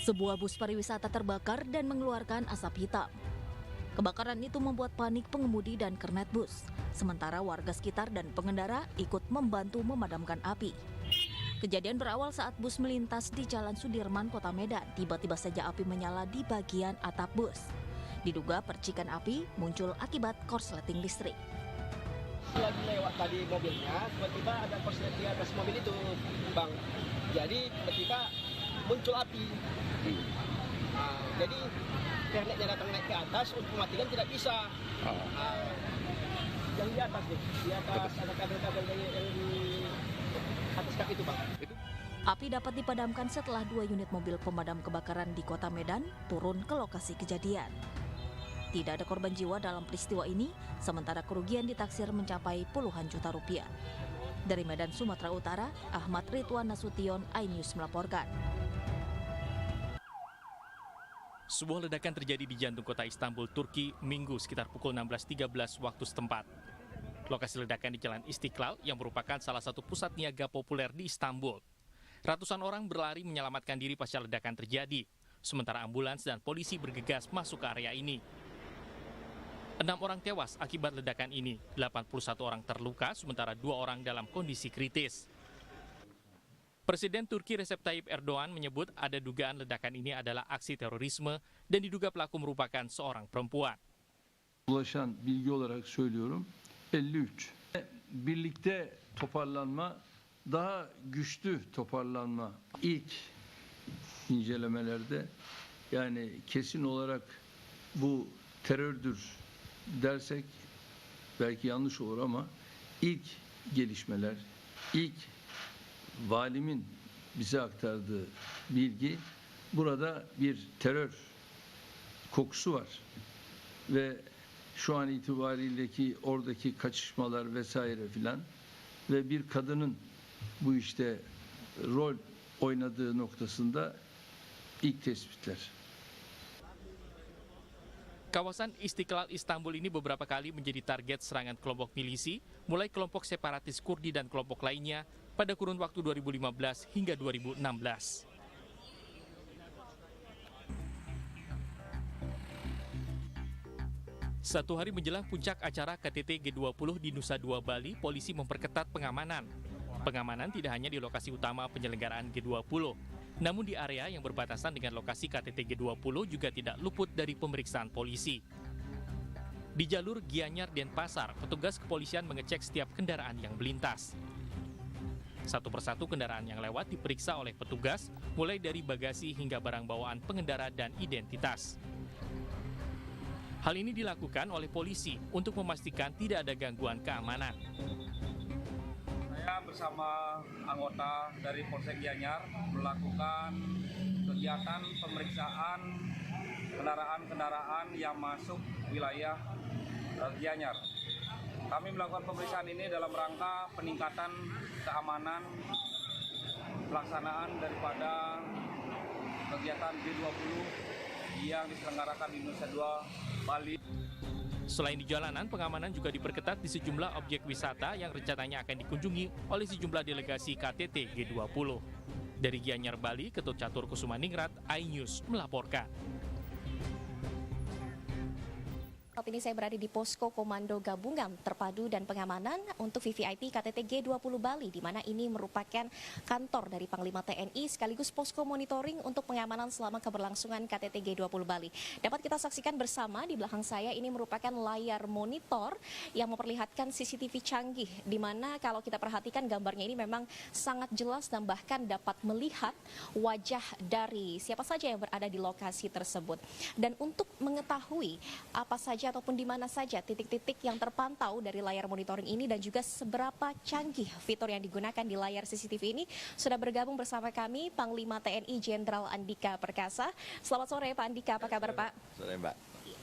Sebuah bus pariwisata terbakar dan mengeluarkan asap hitam. Kebakaran itu membuat panik pengemudi dan kernet bus. Sementara warga sekitar dan pengendara ikut membantu memadamkan api. Kejadian berawal saat bus melintas di Jalan Sudirman, Kota Medan. Tiba-tiba saja api menyala di bagian atap bus. Diduga percikan api muncul akibat korsleting listrik. Lagi lewat tadi mobilnya, tiba-tiba ada korsleting di atas mobil itu, Bang. Jadi tiba-tiba muncul api. Jadi kernetnya datang naik ke atas untuk mematikan tidak bisa. Yang di atas nih, di atas ada kabel-kabel yang di atas kap itu, Bang. Api dapat dipadamkan setelah 2 unit mobil pemadam kebakaran di Kota Medan turun ke lokasi kejadian. Tidak ada korban jiwa dalam peristiwa ini, sementara kerugian ditaksir mencapai puluhan juta rupiah. Dari Medan, Sumatera Utara, Ahmad Ridwan Nasution, iNews melaporkan. Sebuah ledakan terjadi di jantung kota Istanbul, Turki, Minggu sekitar pukul 16.13 waktu setempat. Lokasi ledakan di Jalan Istiqlal yang merupakan salah satu pusat niaga populer di Istanbul. Ratusan orang berlari menyelamatkan diri pasca ledakan terjadi, sementara ambulans dan polisi bergegas masuk ke area ini. 6 orang tewas akibat ledakan ini, 81 orang terluka, sementara 2 orang dalam kondisi kritis. Presiden Turki Recep Tayyip Erdogan menyebut ada dugaan ledakan ini adalah aksi terorisme dan diduga pelaku merupakan seorang perempuan. Ulaşan bilgi olarak söylüyorum 53. Birlikte toparlanma, daha güçlü toparlanma ilk incelemelerde yani kesin olarak bu terördür dersek belki yanlış olur ama ilk gelişmeler, ilk valimin bize aktardığı bilgi burada bir terör kokusu var ve şu an itibariyindeki oradaki kaçışmalar vesaire filan ve bir kadının bu işte rol oynadığı noktasında ilk tespitler. Kawasan Istiqlal Istanbul ini beberapa kali menjadi target serangan kelompok milisi, mulai kelompok separatis Kurdi dan kelompok lainnya pada kurun waktu 2015 hingga 2016. Satu hari menjelang puncak acara KTT G20 di Nusa Dua, Bali, polisi memperketat pengamanan. Pengamanan tidak hanya di lokasi utama penyelenggaraan G20, namun di area yang berbatasan dengan lokasi KTT G20 juga tidak luput dari pemeriksaan polisi. Di jalur Gianyar Denpasar, petugas kepolisian mengecek setiap kendaraan yang melintas. Satu persatu kendaraan yang lewat diperiksa oleh petugas, mulai dari bagasi hingga barang bawaan pengendara dan identitas. Hal ini dilakukan oleh polisi untuk memastikan tidak ada gangguan keamanan. Saya bersama anggota dari Polsek Gianyar melakukan kegiatan pemeriksaan kendaraan-kendaraan yang masuk wilayah Gianyar. Kami melakukan pemeriksaan ini dalam rangka peningkatan keamanan pelaksanaan daripada kegiatan G20 yang diselenggarakan di Nusa Dua, Bali. Selain di jalanan, pengamanan juga diperketat di sejumlah objek wisata yang rencananya akan dikunjungi oleh sejumlah delegasi KTT G20. Dari Gianyar, Bali, Ketut Catur Kusumaningrat, iNews melaporkan. Saat ini saya berada di Posko Komando Gabungan Terpadu dan Pengamanan untuk VVIP KTT G20 Bali, di mana ini merupakan kantor dari Panglima TNI sekaligus posko monitoring untuk pengamanan selama keberlangsungan KTT G20 Bali. Dapat kita saksikan bersama di belakang saya ini merupakan layar monitor yang memperlihatkan CCTV canggih, di mana kalau kita perhatikan gambarnya ini memang sangat jelas dan bahkan dapat melihat wajah dari siapa saja yang berada di lokasi tersebut. Dan untuk mengetahui apa saja ataupun di mana saja titik-titik yang terpantau dari layar monitoring ini dan juga seberapa canggih fitur yang digunakan di layar CCTV ini, sudah bergabung bersama kami Panglima TNI Jenderal Andika Perkasa. Selamat sore Pak Andika, apa kabar Pak? Sore Mbak.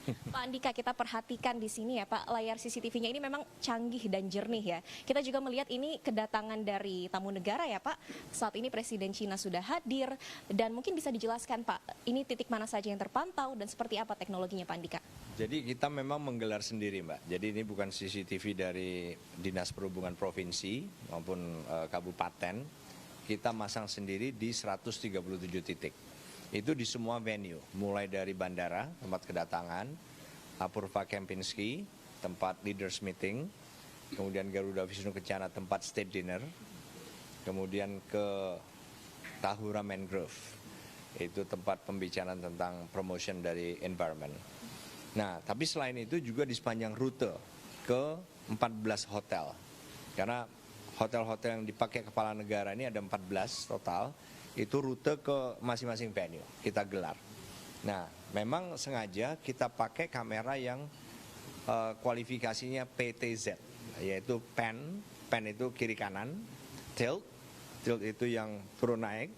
Pak Andika, kita perhatikan di sini ya Pak, layar CCTV-nya ini memang canggih dan jernih ya. Kita juga melihat ini kedatangan dari tamu negara ya Pak. Saat ini Presiden Cina sudah hadir dan mungkin bisa dijelaskan Pak, ini titik mana saja yang terpantau dan seperti apa teknologinya Pak Andika? Jadi kita memang menggelar sendiri Mbak. Jadi ini bukan CCTV dari Dinas Perhubungan Provinsi maupun Kabupaten. Kita masang sendiri di 137 titik. Itu di semua venue, mulai dari bandara, tempat kedatangan, Apurva Kempinski, tempat leaders meeting, kemudian Garuda Wisnu Kencana, tempat state dinner, kemudian ke Tahura Mangrove, itu tempat pembicaraan tentang promotion dari environment. Nah, tapi selain itu juga di sepanjang rute ke 14 hotel, karena hotel-hotel yang dipakai kepala negara ini ada 14 total, itu rute ke masing-masing venue kita gelar. Nah, memang sengaja kita pakai kamera yang kualifikasinya PTZ, yaitu pan itu kiri kanan, tilt itu yang turun naik,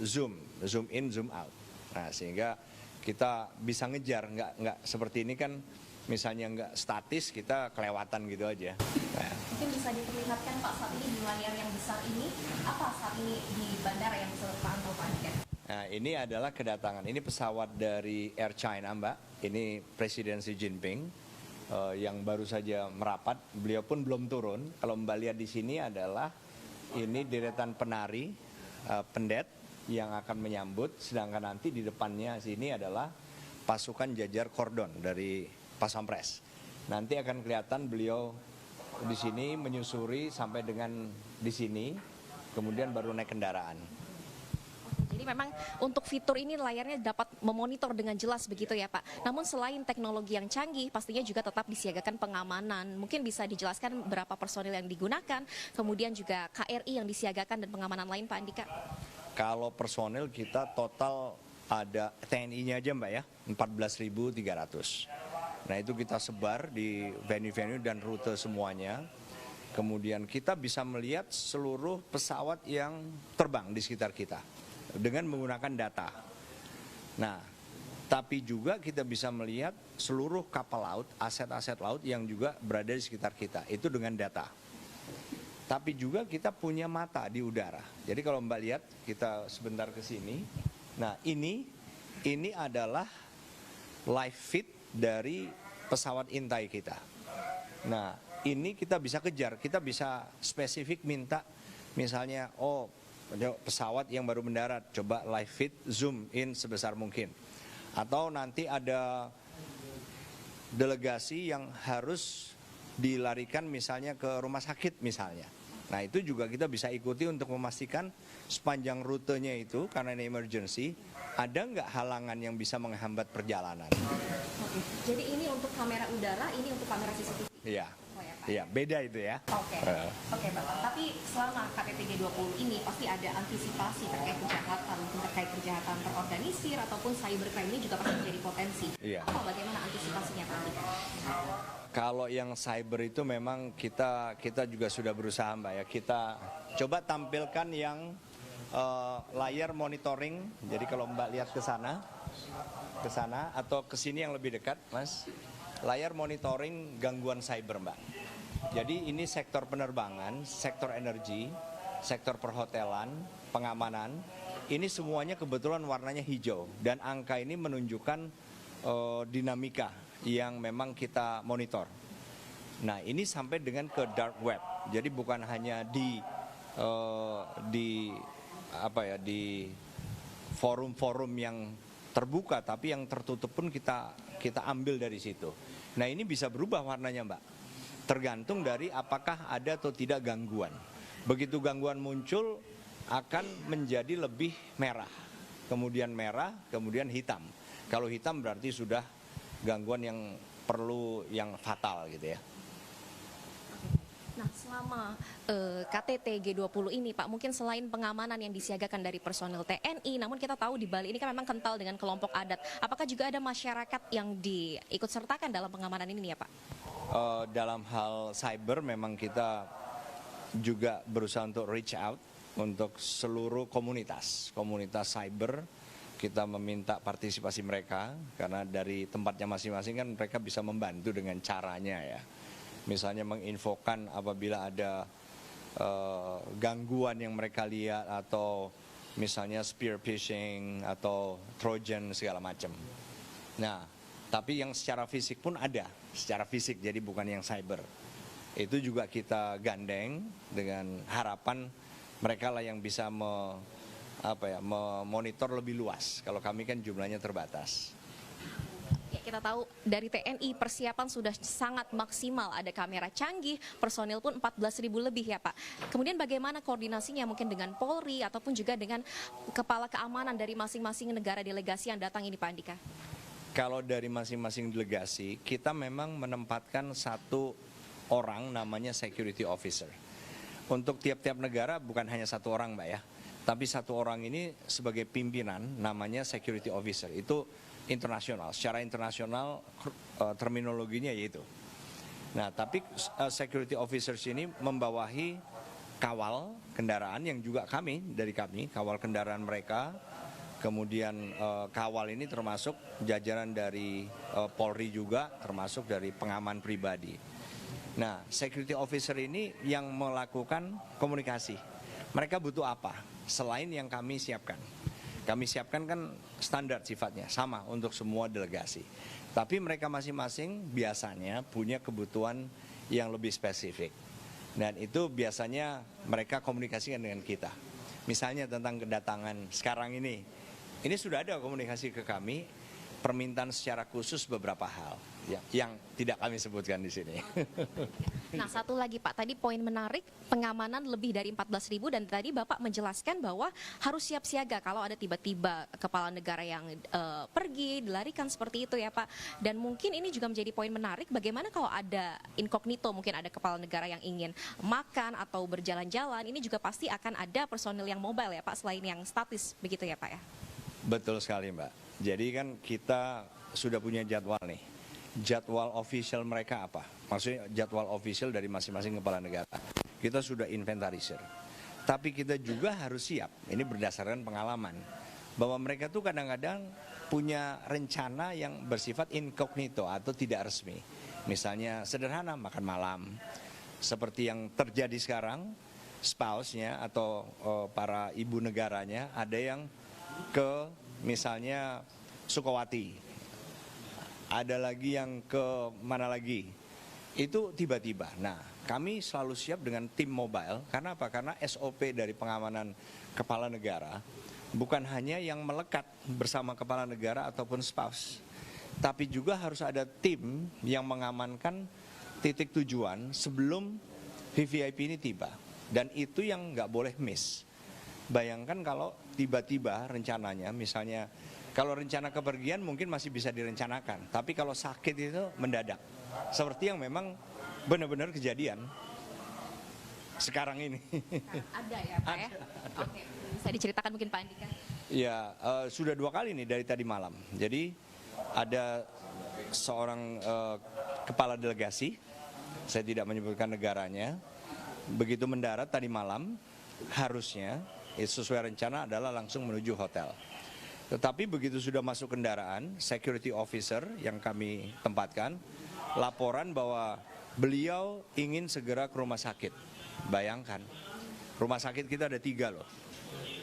zoom in, zoom out. Nah, sehingga kita bisa ngejar, nggak seperti ini kan, misalnya nggak statis, kita kelewatan gitu aja. Nah. Mungkin bisa diperlihatkan Pak saat ini di layar yang besar ini, apa saat ini di bandara yang bisa terpantau Pak Andika? Nah, ini adalah kedatangan, ini pesawat dari Air China Mbak, ini Presiden Xi Jinping yang baru saja merapat, beliau pun belum turun. Kalau Mbak lihat di sini adalah ini deretan penari, pendet yang akan menyambut, sedangkan nanti di depannya sini adalah pasukan jajar kordon dari Pas Pampres. Nanti akan kelihatan beliau di sini menyusuri sampai dengan di sini, kemudian baru naik kendaraan. Jadi memang untuk fitur ini layarnya dapat memonitor dengan jelas begitu ya Pak. Namun selain teknologi yang canggih, pastinya juga tetap disiagakan pengamanan. Mungkin bisa dijelaskan berapa personil yang digunakan, kemudian juga KRI yang disiagakan dan pengamanan lain Pak Andika? Kalau personil kita total ada TNI-nya aja Mbak ya, 14.300. Nah, itu kita sebar di venue-venue dan rute semuanya. Kemudian kita bisa melihat seluruh pesawat yang terbang di sekitar kita dengan menggunakan data. Nah, tapi juga kita bisa melihat seluruh kapal laut, aset-aset laut yang juga berada di sekitar kita. Itu dengan data. Tapi juga kita punya mata di udara. Jadi kalau Mbak lihat, kita sebentar ke sini. Nah, ini adalah live feed dari pesawat intai kita. Nah, ini kita bisa kejar, kita bisa spesifik minta misalnya, pesawat yang baru mendarat, coba live feed, zoom in sebesar mungkin. Atau nanti ada delegasi yang harus dilarikan misalnya ke rumah sakit misalnya. Nah, itu juga kita bisa ikuti untuk memastikan sepanjang rutenya itu, karena ini emergency, ada nggak halangan yang bisa menghambat perjalanan. Oke. Jadi ini untuk kamera udara, ini untuk kamera CCTV? Iya. Oh ya, Pak. Iya, beda itu ya. Oke. Oke Bapak, tapi selama KTT G20 ini pasti ada antisipasi terkait kejahatan, mungkin terkait kejahatan terorganisir ataupun cybercrime ini juga pasti menjadi potensi. Iya. Bagaimana antisipasinya Pak Andika? Kalau yang cyber itu memang kita juga sudah berusaha Mbak ya. Kita coba tampilkan yang layar monitoring. Jadi kalau Mbak lihat ke sana atau ke sini yang lebih dekat, Mas. Layar monitoring gangguan cyber Mbak. Jadi ini sektor penerbangan, sektor energi, sektor perhotelan, pengamanan. Ini semuanya kebetulan warnanya hijau dan angka ini menunjukkan dinamika yang memang kita monitor. Nah, ini sampai dengan ke dark web. Jadi bukan hanya di forum-forum yang terbuka, tapi yang tertutup pun kita ambil dari situ. Nah, ini bisa berubah warnanya Mbak, tergantung dari apakah ada atau tidak gangguan. Begitu gangguan muncul akan menjadi lebih merah, kemudian hitam. Kalau hitam berarti sudah gangguan yang perlu, yang fatal gitu ya. Nah, selama KTT G20 ini Pak, mungkin selain pengamanan yang disiagakan dari personil TNI, namun kita tahu di Bali ini kan memang kental dengan kelompok adat. Apakah juga ada masyarakat yang diikut sertakan dalam pengamanan ini ya Pak? Dalam hal cyber memang kita juga berusaha untuk reach out untuk seluruh komunitas cyber. Kita meminta partisipasi mereka, karena dari tempatnya masing-masing kan mereka bisa membantu dengan caranya ya. Misalnya menginfokan apabila ada gangguan yang mereka lihat, atau misalnya spear phishing atau trojan segala macam. Nah, tapi yang secara fisik pun ada, secara fisik, jadi bukan yang cyber. Itu juga kita gandeng dengan harapan mereka lah yang bisa memonitor lebih luas. Kalau kami kan jumlahnya terbatas. Ya, kita tahu dari TNI persiapan sudah sangat maksimal, ada kamera canggih, personil pun 14.000 lebih ya Pak. Kemudian bagaimana koordinasinya mungkin dengan Polri ataupun juga dengan kepala keamanan dari masing-masing negara delegasi yang datang ini Pak Andika? Kalau dari masing-masing delegasi, kita memang menempatkan satu orang namanya security officer. Untuk tiap-tiap negara bukan hanya satu orang Mbak ya, tapi satu orang ini sebagai pimpinan namanya security officer. Itu internasional, secara internasional terminologinya yaitu. Nah, tapi security officers ini membawahi kawal kendaraan yang juga kami kawal kendaraan mereka. Kemudian kawal ini termasuk jajaran dari Polri juga, termasuk dari pengaman pribadi. Nah, security officer ini yang melakukan komunikasi. Mereka butuh apa selain yang kami siapkan? Kami siapkan kan standar sifatnya, sama untuk semua delegasi. Tapi mereka masing-masing biasanya punya kebutuhan yang lebih spesifik. Dan itu biasanya mereka komunikasikan dengan kita. Misalnya tentang kedatangan sekarang ini sudah ada komunikasi ke kami, permintaan secara khusus beberapa hal yang tidak kami sebutkan di sini. Nah, satu lagi Pak, tadi poin menarik, pengamanan lebih dari 14.000 dan tadi Bapak menjelaskan bahwa harus siap siaga kalau ada tiba-tiba kepala negara yang pergi, dilarikan seperti itu ya Pak. Dan mungkin ini juga menjadi poin menarik, bagaimana kalau ada incognito, mungkin ada kepala negara yang ingin makan atau berjalan-jalan, ini juga pasti akan ada personil yang mobile ya Pak, selain yang statis, begitu ya Pak ya? Betul sekali Mbak. Jadi kan kita sudah punya jadwal nih. Jadwal official mereka apa? Maksudnya jadwal official dari masing-masing kepala negara. Kita sudah inventarisir. Tapi kita juga harus siap, ini berdasarkan pengalaman, bahwa mereka tuh kadang-kadang punya rencana yang bersifat incognito atau tidak resmi. Misalnya sederhana, makan malam. Seperti yang terjadi sekarang, spouse-nya atau para ibu negaranya ada yang ke misalnya Sukawati, ada lagi yang ke mana lagi, itu tiba-tiba. Nah, kami selalu siap dengan tim mobile, karena apa? Karena SOP dari pengamanan kepala negara bukan hanya yang melekat bersama kepala negara ataupun spouse, tapi juga harus ada tim yang mengamankan titik tujuan sebelum VVIP ini tiba, dan itu yang nggak boleh miss. Bayangkan kalau tiba-tiba rencananya, misalnya kalau rencana kepergian mungkin masih bisa direncanakan, tapi kalau sakit itu mendadak. Seperti yang memang benar-benar kejadian sekarang ini. Ada ya Pak ya? Oke, bisa diceritakan mungkin Pak Andika? Ya, sudah 2 kali nih dari tadi malam. Jadi ada seorang kepala delegasi, saya tidak menyebutkan negaranya, begitu mendarat tadi malam, harusnya sesuai rencana adalah langsung menuju hotel. Tetapi begitu sudah masuk kendaraan, security officer yang kami tempatkan, laporan bahwa beliau ingin segera ke rumah sakit. Bayangkan, rumah sakit kita ada 3 loh,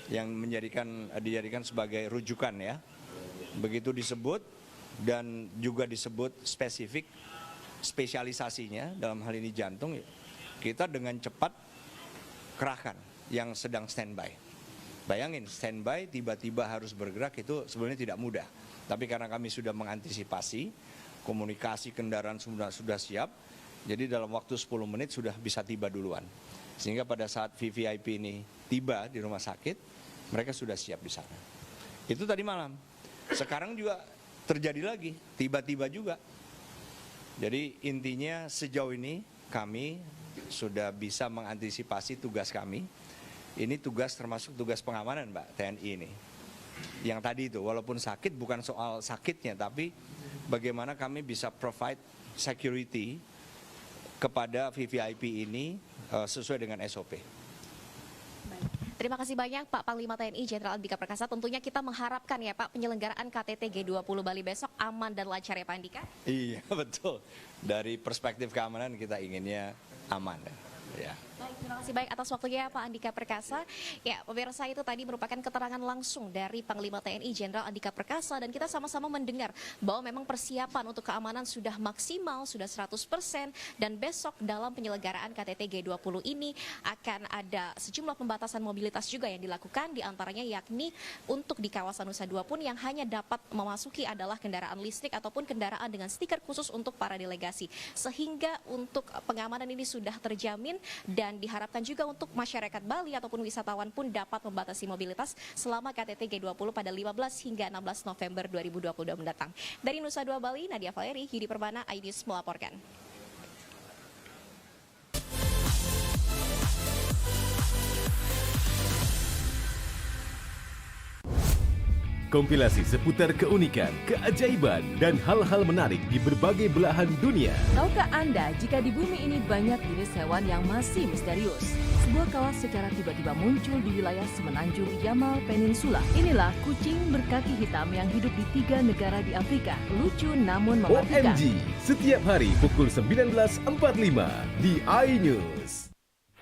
yang dijadikan sebagai rujukan ya. Begitu disebut dan juga disebut spesifik spesialisasinya, dalam hal ini jantung, kita dengan cepat kerahkan yang sedang standby. Bayangin, standby tiba-tiba harus bergerak itu sebenarnya tidak mudah. Tapi karena kami sudah mengantisipasi, komunikasi kendaraan sudah siap, jadi dalam waktu 10 menit sudah bisa tiba duluan. Sehingga pada saat VVIP ini tiba di rumah sakit, mereka sudah siap di sana. Itu tadi malam. Sekarang juga terjadi lagi, tiba-tiba juga. Jadi intinya sejauh ini kami sudah bisa mengantisipasi tugas kami. Ini tugas termasuk tugas pengamanan Mbak, TNI ini. Yang tadi itu, walaupun sakit bukan soal sakitnya, tapi bagaimana kami bisa provide security kepada VVIP ini sesuai dengan SOP. Terima kasih banyak Pak Panglima TNI Jenderal Andika Perkasa. Tentunya kita mengharapkan ya Pak, penyelenggaraan KTT G20 Bali besok aman dan lancar ya Pak Andika? Iya betul, dari perspektif keamanan kita inginnya aman ya. Baik, terima kasih baik atas waktunya Pak Andika Perkasa. Ya, pemirsa, itu tadi merupakan keterangan langsung dari Panglima TNI Jenderal Andika Perkasa, dan kita sama-sama mendengar bahwa memang persiapan untuk keamanan sudah maksimal, sudah 100%, dan besok dalam penyelenggaraan KTT G20 ini akan ada sejumlah pembatasan mobilitas juga yang dilakukan, diantaranya yakni untuk di kawasan Nusa Dua pun yang hanya dapat memasuki adalah kendaraan listrik ataupun kendaraan dengan stiker khusus untuk para delegasi. Sehingga untuk pengamanan ini sudah terjamin, dan diharapkan juga untuk masyarakat Bali ataupun wisatawan pun dapat membatasi mobilitas selama KTT G20 pada 15 hingga 16 November 2022 mendatang. Dari Nusa Dua Bali, Nadia Valeri, Yudi Permana, iNews melaporkan. Kompilasi seputar keunikan, keajaiban, dan hal-hal menarik di berbagai belahan dunia. Tahukah Anda jika di bumi ini banyak jenis hewan yang masih misterius? Sebuah kawas secara tiba-tiba muncul di wilayah semenanjung Yamal Peninsula. Inilah kucing berkaki hitam yang hidup di 3 negara di Afrika. Lucu namun mematikan. OMG, setiap hari pukul 19.45 di iNews.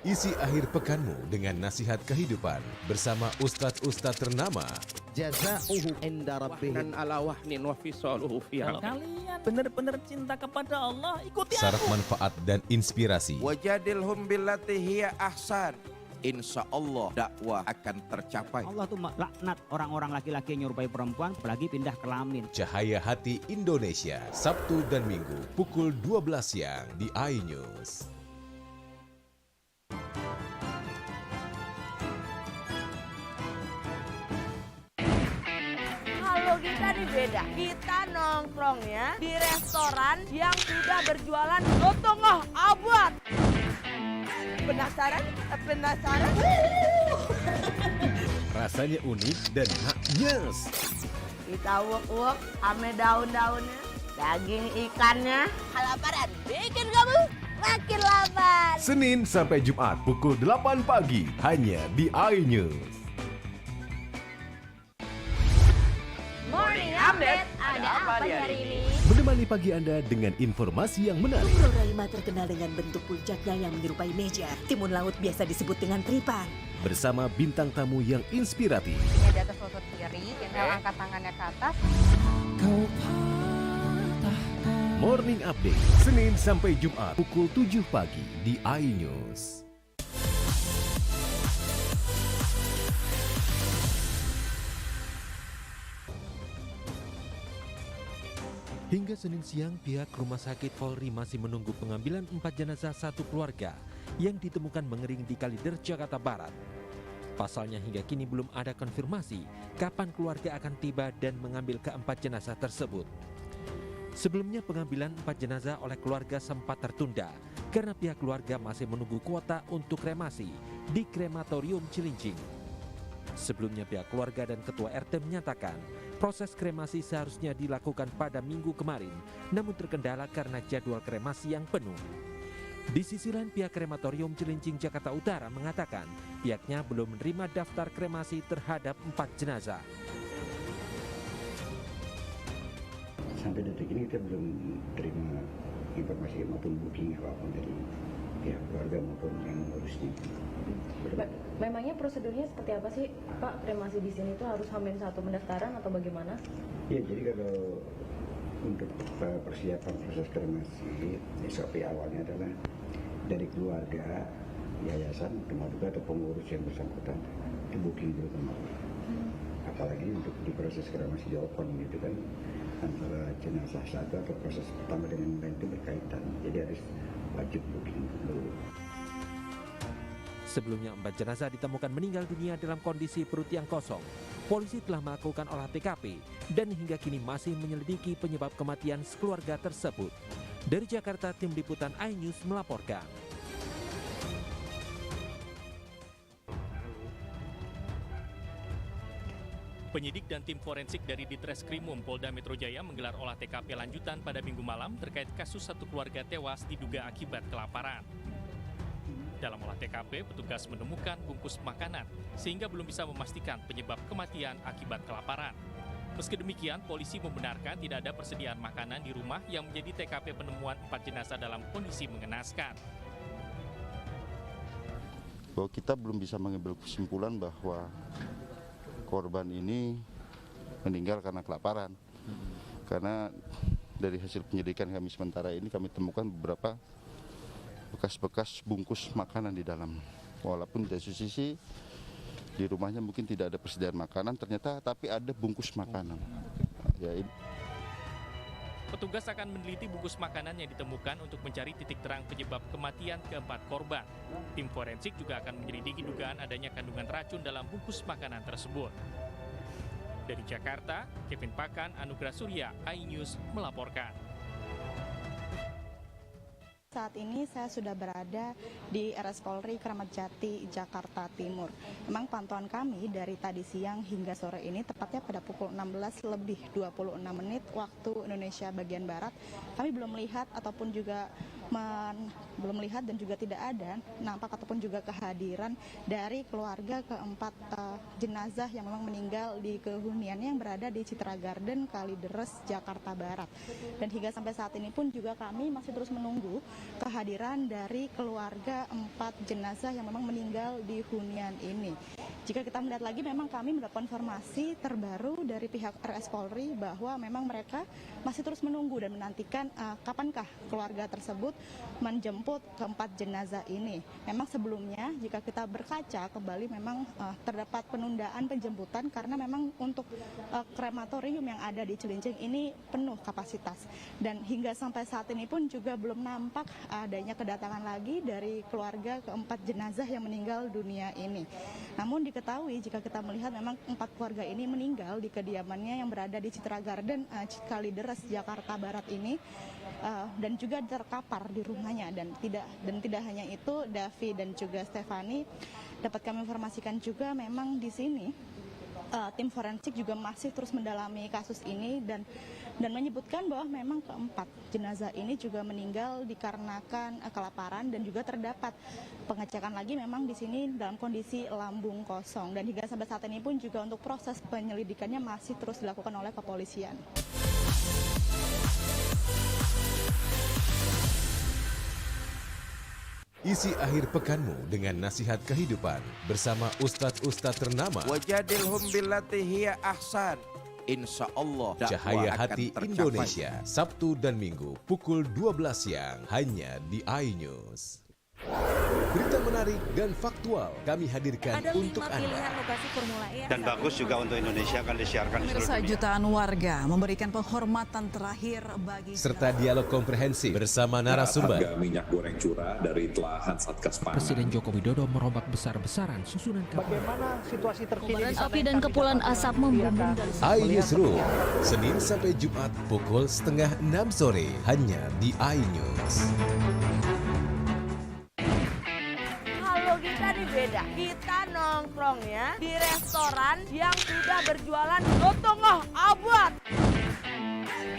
Isi akhir pekanmu dengan nasihat kehidupan bersama ustadz-ustadz ternama. Jazauhu inda rabbih dan ala wahnin wa fisaluhu fiha. Kalau kalian benar-benar cinta kepada Allah, ikuti Syarat aku. manfaat dan inspirasi. Wajadilhum billati hiya ahsan. Insya Allah dakwah akan tercapai. Allah tuh laknat orang-orang laki-laki yang nyerupai perempuan, apalagi pindah kelamin. Cahaya Hati Indonesia, Sabtu dan Minggu pukul 12 siang di iNews. Kalau kita nih beda, kita nongkrongnya di restoran yang sudah berjualan setengah abad. Penasaran? Penasaran? Rasanya unik dan nyes. Kita uak-uak ame daun-daunnya, daging ikannya. Kelaparan, bikin kamu makin lapar. Senin sampai Jumat pukul 8 pagi hanya di iNews. Morning Update, ada apa di hari ini? Menemani pagi Anda dengan informasi yang menarik. Pulau Raima terkenal dengan bentuk puncaknya yang menyerupai meja. Timun laut biasa disebut dengan tripan. Bersama bintang tamu yang inspiratif. Ini di atas lutut kiri, tinggal angkat tangannya ke atas. Morning Update, Senin sampai Jumat pukul 7 pagi di iNews. Hingga Senin siang, pihak Rumah Sakit Polri masih menunggu pengambilan 4 jenazah satu keluarga yang ditemukan mengering di Kalider, Jakarta Barat. Pasalnya hingga kini belum ada konfirmasi kapan keluarga akan tiba dan mengambil keempat jenazah tersebut. Sebelumnya pengambilan 4 jenazah oleh keluarga sempat tertunda karena pihak keluarga masih menunggu kuota untuk kremasi di krematorium Cilincing. Sebelumnya pihak keluarga dan ketua RT menyatakan proses kremasi seharusnya dilakukan pada Minggu kemarin, namun terkendala karena jadwal kremasi yang penuh. Di sisi lain, pihak krematorium Cilincing Jakarta Utara mengatakan pihaknya belum menerima daftar kremasi terhadap 4 jenazah. Sampai detik ini kita belum terima informasi maupun booking apapun dari pihak keluarga maupun yang mengurusnya. Memangnya prosedurnya seperti apa sih, Pak? Kremasi di sini itu harus H-1 pendaftaran atau bagaimana? Ya, jadi kalau untuk persiapan proses kremasi, SOP awalnya adalah dari keluarga, yayasan, keluarga atau pengurus yang bersangkutan itu booking dulu kemarin. Apalagi untuk di proses kremasi di open gitu kan, antara jenazah satu atau proses pertama dengan lain itu berkaitan, jadi harus wajib booking dulu. Sebelumnya 4 jenazah ditemukan meninggal dunia dalam kondisi perut yang kosong. Polisi telah melakukan olah TKP dan hingga kini masih menyelidiki penyebab kematian sekeluarga tersebut. Dari Jakarta, tim liputan iNews melaporkan. Penyidik dan tim forensik dari Ditreskrimum Polda Metro Jaya menggelar olah TKP lanjutan pada Minggu malam terkait kasus satu keluarga tewas diduga akibat kelaparan. Dalam olah TKP, petugas menemukan bungkus makanan sehingga belum bisa memastikan penyebab kematian akibat kelaparan. Meski demikian, polisi membenarkan tidak ada persediaan makanan di rumah yang menjadi TKP penemuan 4 jenazah dalam kondisi mengenaskan. bahwa kita belum bisa mengambil kesimpulan bahwa korban ini meninggal karena kelaparan. Karena dari hasil penyelidikan kami sementara ini kami temukan beberapa bekas-bekas bungkus makanan di dalam. Walaupun dari sisi di rumahnya mungkin tidak ada persediaan makanan, ternyata tapi ada bungkus makanan. Ya, Petugas akan meneliti bungkus makanan yang ditemukan untuk mencari titik terang penyebab kematian keempat korban. Tim forensik juga akan menyelidiki dugaan adanya kandungan racun dalam bungkus makanan tersebut. Dari Jakarta, Kevin Pakan, Anugrah Surya, iNews melaporkan. Saat ini saya sudah berada di RS Polri Kramat Jati, Jakarta Timur. Memang pantauan kami dari tadi siang hingga sore ini, tepatnya pada pukul 16:26 waktu Indonesia bagian Barat, kami belum melihat ataupun juga belum melihat dan juga tidak ada nampak ataupun juga kehadiran dari keluarga keempat jenazah yang memang meninggal di kehuniannya yang berada di Citra Garden, Kalideres, Jakarta Barat. Dan hingga sampai saat ini pun juga kami masih terus menunggu kehadiran dari keluarga 4 jenazah yang memang meninggal di hunian ini. Jika kita melihat lagi, memang kami mendapat informasi terbaru dari pihak RS Polri bahwa memang mereka masih terus menunggu dan menantikan kapankah keluarga tersebut menjemput keempat jenazah ini. Memang sebelumnya jika kita berkaca kembali memang terdapat penundaan penjemputan karena memang untuk krematorium yang ada di Cilincing ini penuh kapasitas. Dan hingga sampai saat ini pun juga belum nampak adanya kedatangan lagi dari keluarga keempat jenazah yang meninggal dunia ini. Namun diketahui jika kita melihat memang 4 keluarga ini meninggal di kediamannya yang berada di Citra Garden, Kalideres, Jakarta Barat ini, dan juga terkapar di rumahnya. Dan tidak hanya itu, Davi dan juga Stefani dapat kami informasikan juga memang di sini tim forensik juga masih terus mendalami kasus ini dan menyebutkan bahwa memang keempat jenazah ini juga meninggal dikarenakan kelaparan dan juga terdapat pengecekan lagi memang di sini dalam kondisi lambung kosong. Dan hingga sampai saat ini pun juga untuk proses penyelidikannya masih terus dilakukan oleh kepolisian. Isi akhir pekanmu dengan nasihat kehidupan bersama ustadz-ustadz ternama. Wajadilhum billati hiya ahsan. Insya Allah Cahaya Hati Indonesia, Sabtu dan Minggu pukul 12 siang hanya di iNews. Berita menarik dan faktual kami hadirkan untuk Anda. Pilihan lokasi Formula E dan bagus juga untuk Indonesia akan disiarkan di seluruh dunia. Jutaan warga memberikan penghormatan terakhir bagi serta dialog komprehensif bersama narasumber. Harga minyak goreng curah dari telahan Satgas Pangan. Presiden Joko Widodo merombak besar-besaran susunan kapal. Bagaimana situasi terkini? Kobaran api dan kepulan asap membumbung dari iNewsroom, Senin sampai Jumat pukul 5:30 sore hanya di iNews. Kita nih beda, kita nongkrongnya di restoran yang sudah berjualan setengah abad.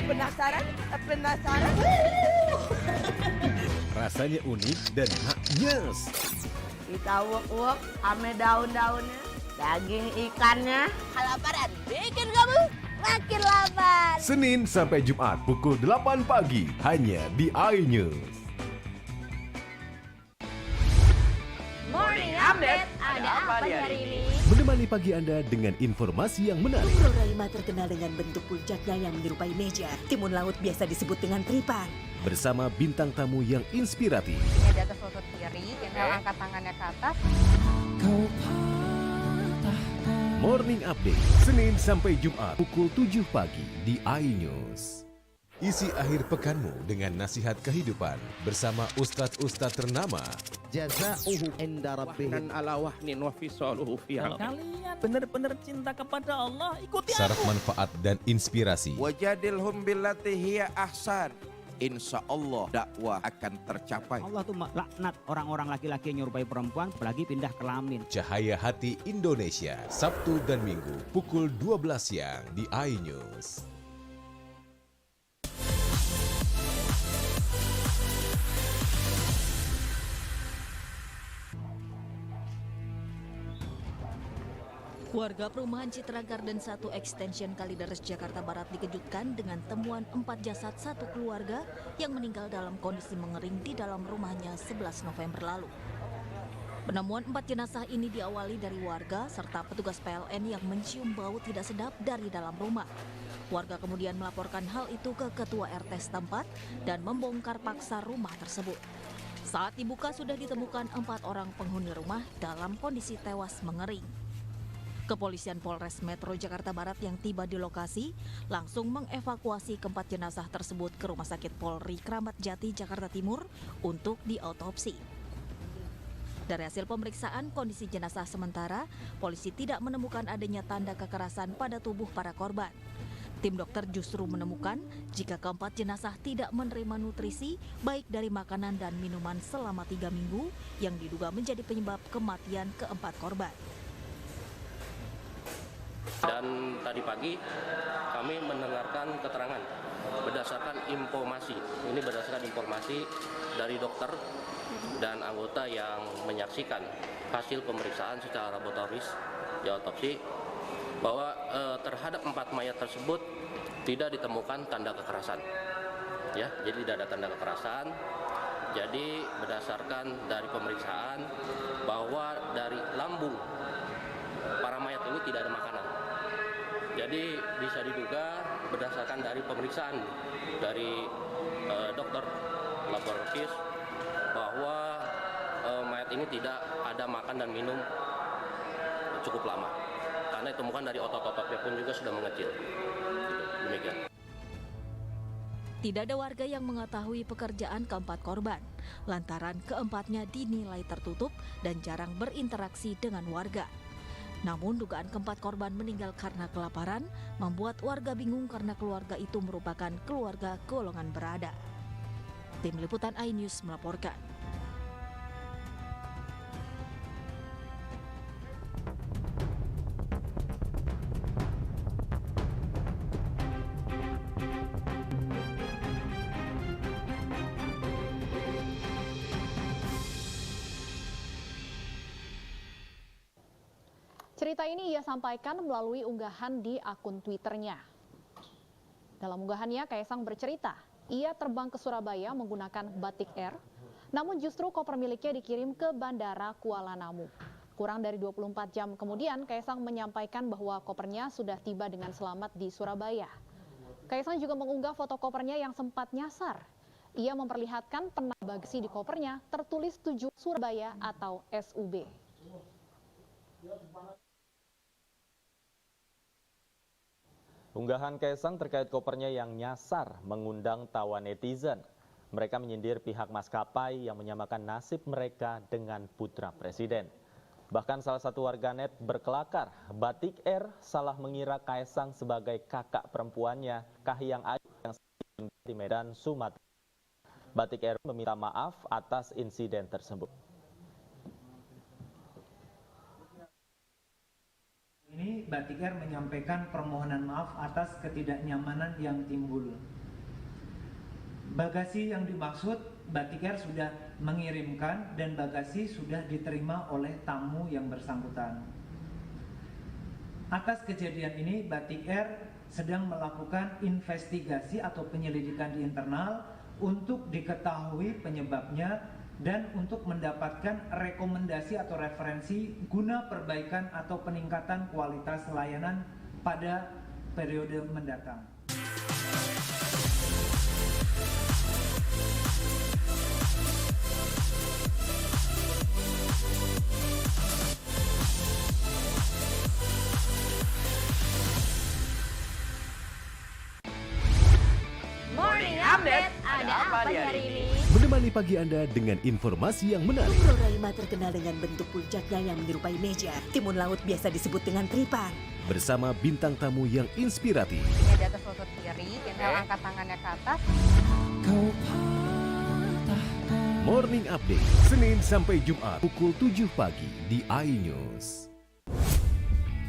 Penasaran? Penasaran? Rasanya unik dan maknyes. Kita uak-uak ame daun-daunnya, daging ikannya. Kelaparan bikin kamu makin lapar. Senin sampai Jumat pukul 8 pagi hanya di iNews. Morning Update, ada apa di hari ini? Menemani pagi Anda dengan informasi yang menarik. Pulau Raima terkenal dengan bentuk puncaknya yang menyerupai meja. Timun laut biasa disebut dengan tripan. Bersama bintang tamu yang inspiratif. Ini di atas lutut kiri, tinggal angkat tangannya ke atas. Morning Update, Senin sampai Jumat pukul 7 pagi di iNews. Isi akhir pekanmu dengan nasihat kehidupan bersama ustadz-ustadz ternama. Jazauhu inda rabbihim ala wahnin wa fisaluhu fi Kalian benar-benar cinta kepada Allah, ikuti Syarat aku. manfaat dan inspirasi. Wajadilhum billati hiya ahsan. Insya Allah dakwah akan tercapai. Allah tuh laknat orang-orang laki-laki yang nyerupai perempuan apalagi pindah kelamin. Cahaya Hati Indonesia, Sabtu dan Minggu pukul 12 siang di iNews. Warga perumahan Citra Garden 1 Extension Kalideres, Jakarta Barat dikejutkan dengan temuan 4 jasad satu keluarga yang meninggal dalam kondisi mengering di dalam rumahnya 11 November lalu. Penemuan 4 jenazah ini diawali dari warga serta petugas PLN yang mencium bau tidak sedap dari dalam rumah. Warga kemudian melaporkan hal itu ke ketua RT setempat dan membongkar paksa rumah tersebut. Saat dibuka sudah ditemukan 4 orang penghuni rumah dalam kondisi tewas mengering. Kepolisian Polres Metro Jakarta Barat yang tiba di lokasi langsung mengevakuasi keempat jenazah tersebut ke Rumah Sakit Polri Kramat Jati, Jakarta Timur untuk diautopsi. Dari hasil pemeriksaan kondisi jenazah sementara, polisi tidak menemukan adanya tanda kekerasan pada tubuh para korban. Tim dokter justru menemukan jika keempat jenazah tidak menerima nutrisi baik dari makanan dan minuman selama 3 minggu yang diduga menjadi penyebab kematian keempat korban. Dan tadi pagi kami mendengarkan keterangan berdasarkan informasi dari dokter dan anggota yang menyaksikan hasil pemeriksaan secara laboratoris di autopsi bahwa terhadap 4 mayat tersebut tidak ditemukan tanda kekerasan. Ya, jadi tidak ada tanda kekerasan. Jadi berdasarkan dari pemeriksaan bahwa dari lambung para mayat ini tidak ada makanan. Jadi bisa diduga berdasarkan dari pemeriksaan dari dokter laboratoris bahwa mayat ini tidak ada makan dan minum cukup lama. Karena ditemukan dari otot-ototnya pun juga sudah mengecil. Demikian. Tidak ada warga yang mengetahui pekerjaan keempat korban, lantaran keempatnya dinilai tertutup dan jarang berinteraksi dengan warga. Namun dugaan keempat korban meninggal karena kelaparan membuat warga bingung karena keluarga itu merupakan keluarga golongan berada. Tim Liputan iNews melaporkan. Cerita ini ia sampaikan melalui unggahan di akun Twitternya. Dalam unggahannya, Kaisang bercerita, ia terbang ke Surabaya menggunakan Batik Air, namun justru koper miliknya dikirim ke Bandara Kuala Namu. Kurang dari 24 jam kemudian, Kaisang menyampaikan bahwa kopernya sudah tiba dengan selamat di Surabaya. Kaisang juga mengunggah foto kopernya yang sempat nyasar. Ia memperlihatkan pena bagasi di kopernya tertulis tujuan Surabaya atau SUB. Unggahan Kaisang terkait kopernya yang nyasar mengundang tawa netizen. Mereka menyindir pihak maskapai yang menyamakan nasib mereka dengan putra presiden. Bahkan salah satu warganet berkelakar, Batik Air salah mengira Kaisang sebagai kakak perempuannya, Kahiyang Ayu yang di Medan, Sumatera. Batik Air meminta maaf atas insiden tersebut. Ini Batik Air menyampaikan permohonan maaf atas ketidaknyamanan yang timbul. Bagasi yang dimaksud Batik Air sudah mengirimkan dan bagasi sudah diterima oleh tamu yang bersangkutan. Atas kejadian ini Batik Air sedang melakukan investigasi atau penyelidikan di internal untuk diketahui penyebabnya dan untuk mendapatkan rekomendasi atau referensi guna perbaikan atau peningkatan kualitas layanan pada periode mendatang. Morning Update, ada apa di hari ini? Menemani pagi Anda dengan informasi yang menarik. Tumpeng Roraima terkenal dengan bentuk puncaknya yang menyerupai meja. Timun laut biasa disebut dengan tripan. Bersama bintang tamu yang inspiratif. Ini di atas lutut kiri, tinggal angkat tangannya ke atas. Morning Update, Senin sampai Jumat pukul 7 pagi di iNews.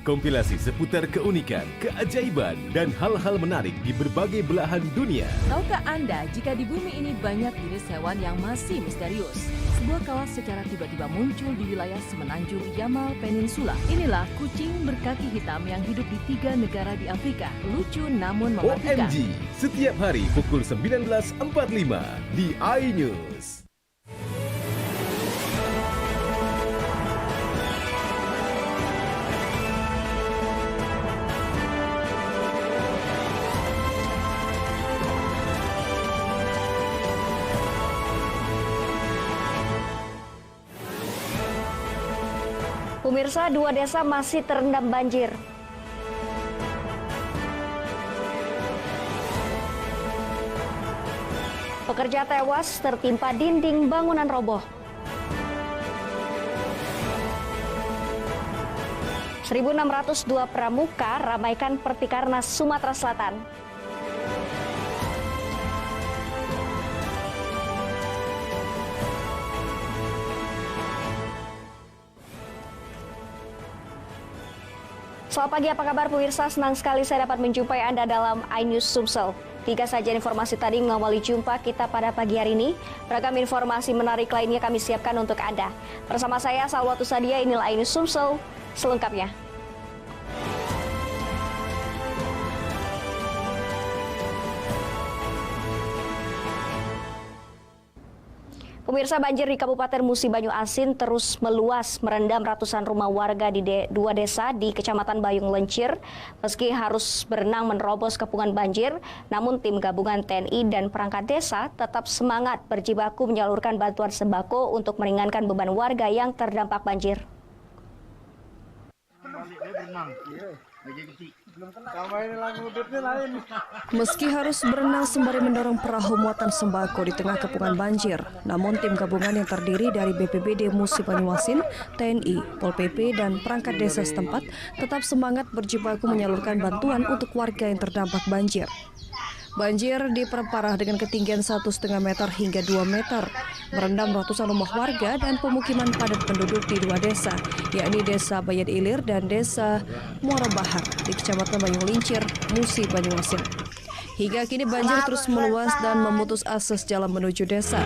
Kompilasi seputar keunikan, keajaiban, dan hal-hal menarik di berbagai belahan dunia. Tahukah Anda jika di bumi ini banyak jenis hewan yang masih misterius? Sebuah kawas secara tiba-tiba muncul di wilayah semenanjung Yamal Peninsula. Inilah kucing berkaki hitam yang hidup di 3 negara di Afrika. Lucu namun mematikan. OMG, setiap hari pukul 19.45 di iNews. Pemirsa, 2 desa masih terendam banjir. Pekerja tewas tertimpa dinding bangunan roboh. 1.602 pramuka ramaikan Pertikarnas Sumatera Selatan. Selamat pagi, apa kabar pemirsa? Senang sekali saya dapat menjumpai Anda dalam iNews Sumsel. 3 saja informasi tadi mengawali jumpa kita pada pagi hari ini. Beragam informasi menarik lainnya kami siapkan untuk Anda. Bersama saya, Salwatu Sadia, inilah iNews Sumsel selengkapnya. Pemirsa, banjir di Kabupaten Musi Banyu Asin terus meluas merendam ratusan rumah warga di 2 desa di Kecamatan Bayung Lencir. Meski harus berenang menerobos kepungan banjir, namun tim gabungan TNI dan perangkat desa tetap semangat berjibaku menyalurkan bantuan sembako untuk meringankan beban warga yang terdampak banjir. Meski harus berenang sembari mendorong perahu muatan sembako di tengah kepungan banjir, namun tim gabungan yang terdiri dari BPBD Musi Banyu Asin, TNI, Pol PP, dan perangkat desa setempat tetap semangat berjibaku menyalurkan bantuan untuk warga yang terdampak banjir. Banjir diperparah dengan ketinggian 1,5 meter hingga 2 meter, merendam ratusan rumah warga dan pemukiman padat penduduk di 2 desa, yakni Desa Bayan Ilir dan Desa Muara Bahar di Kecamatan Bayung Lincir, Musi Banyu Asin. Hingga kini banjir terus meluas dan memutus akses jalan menuju desa.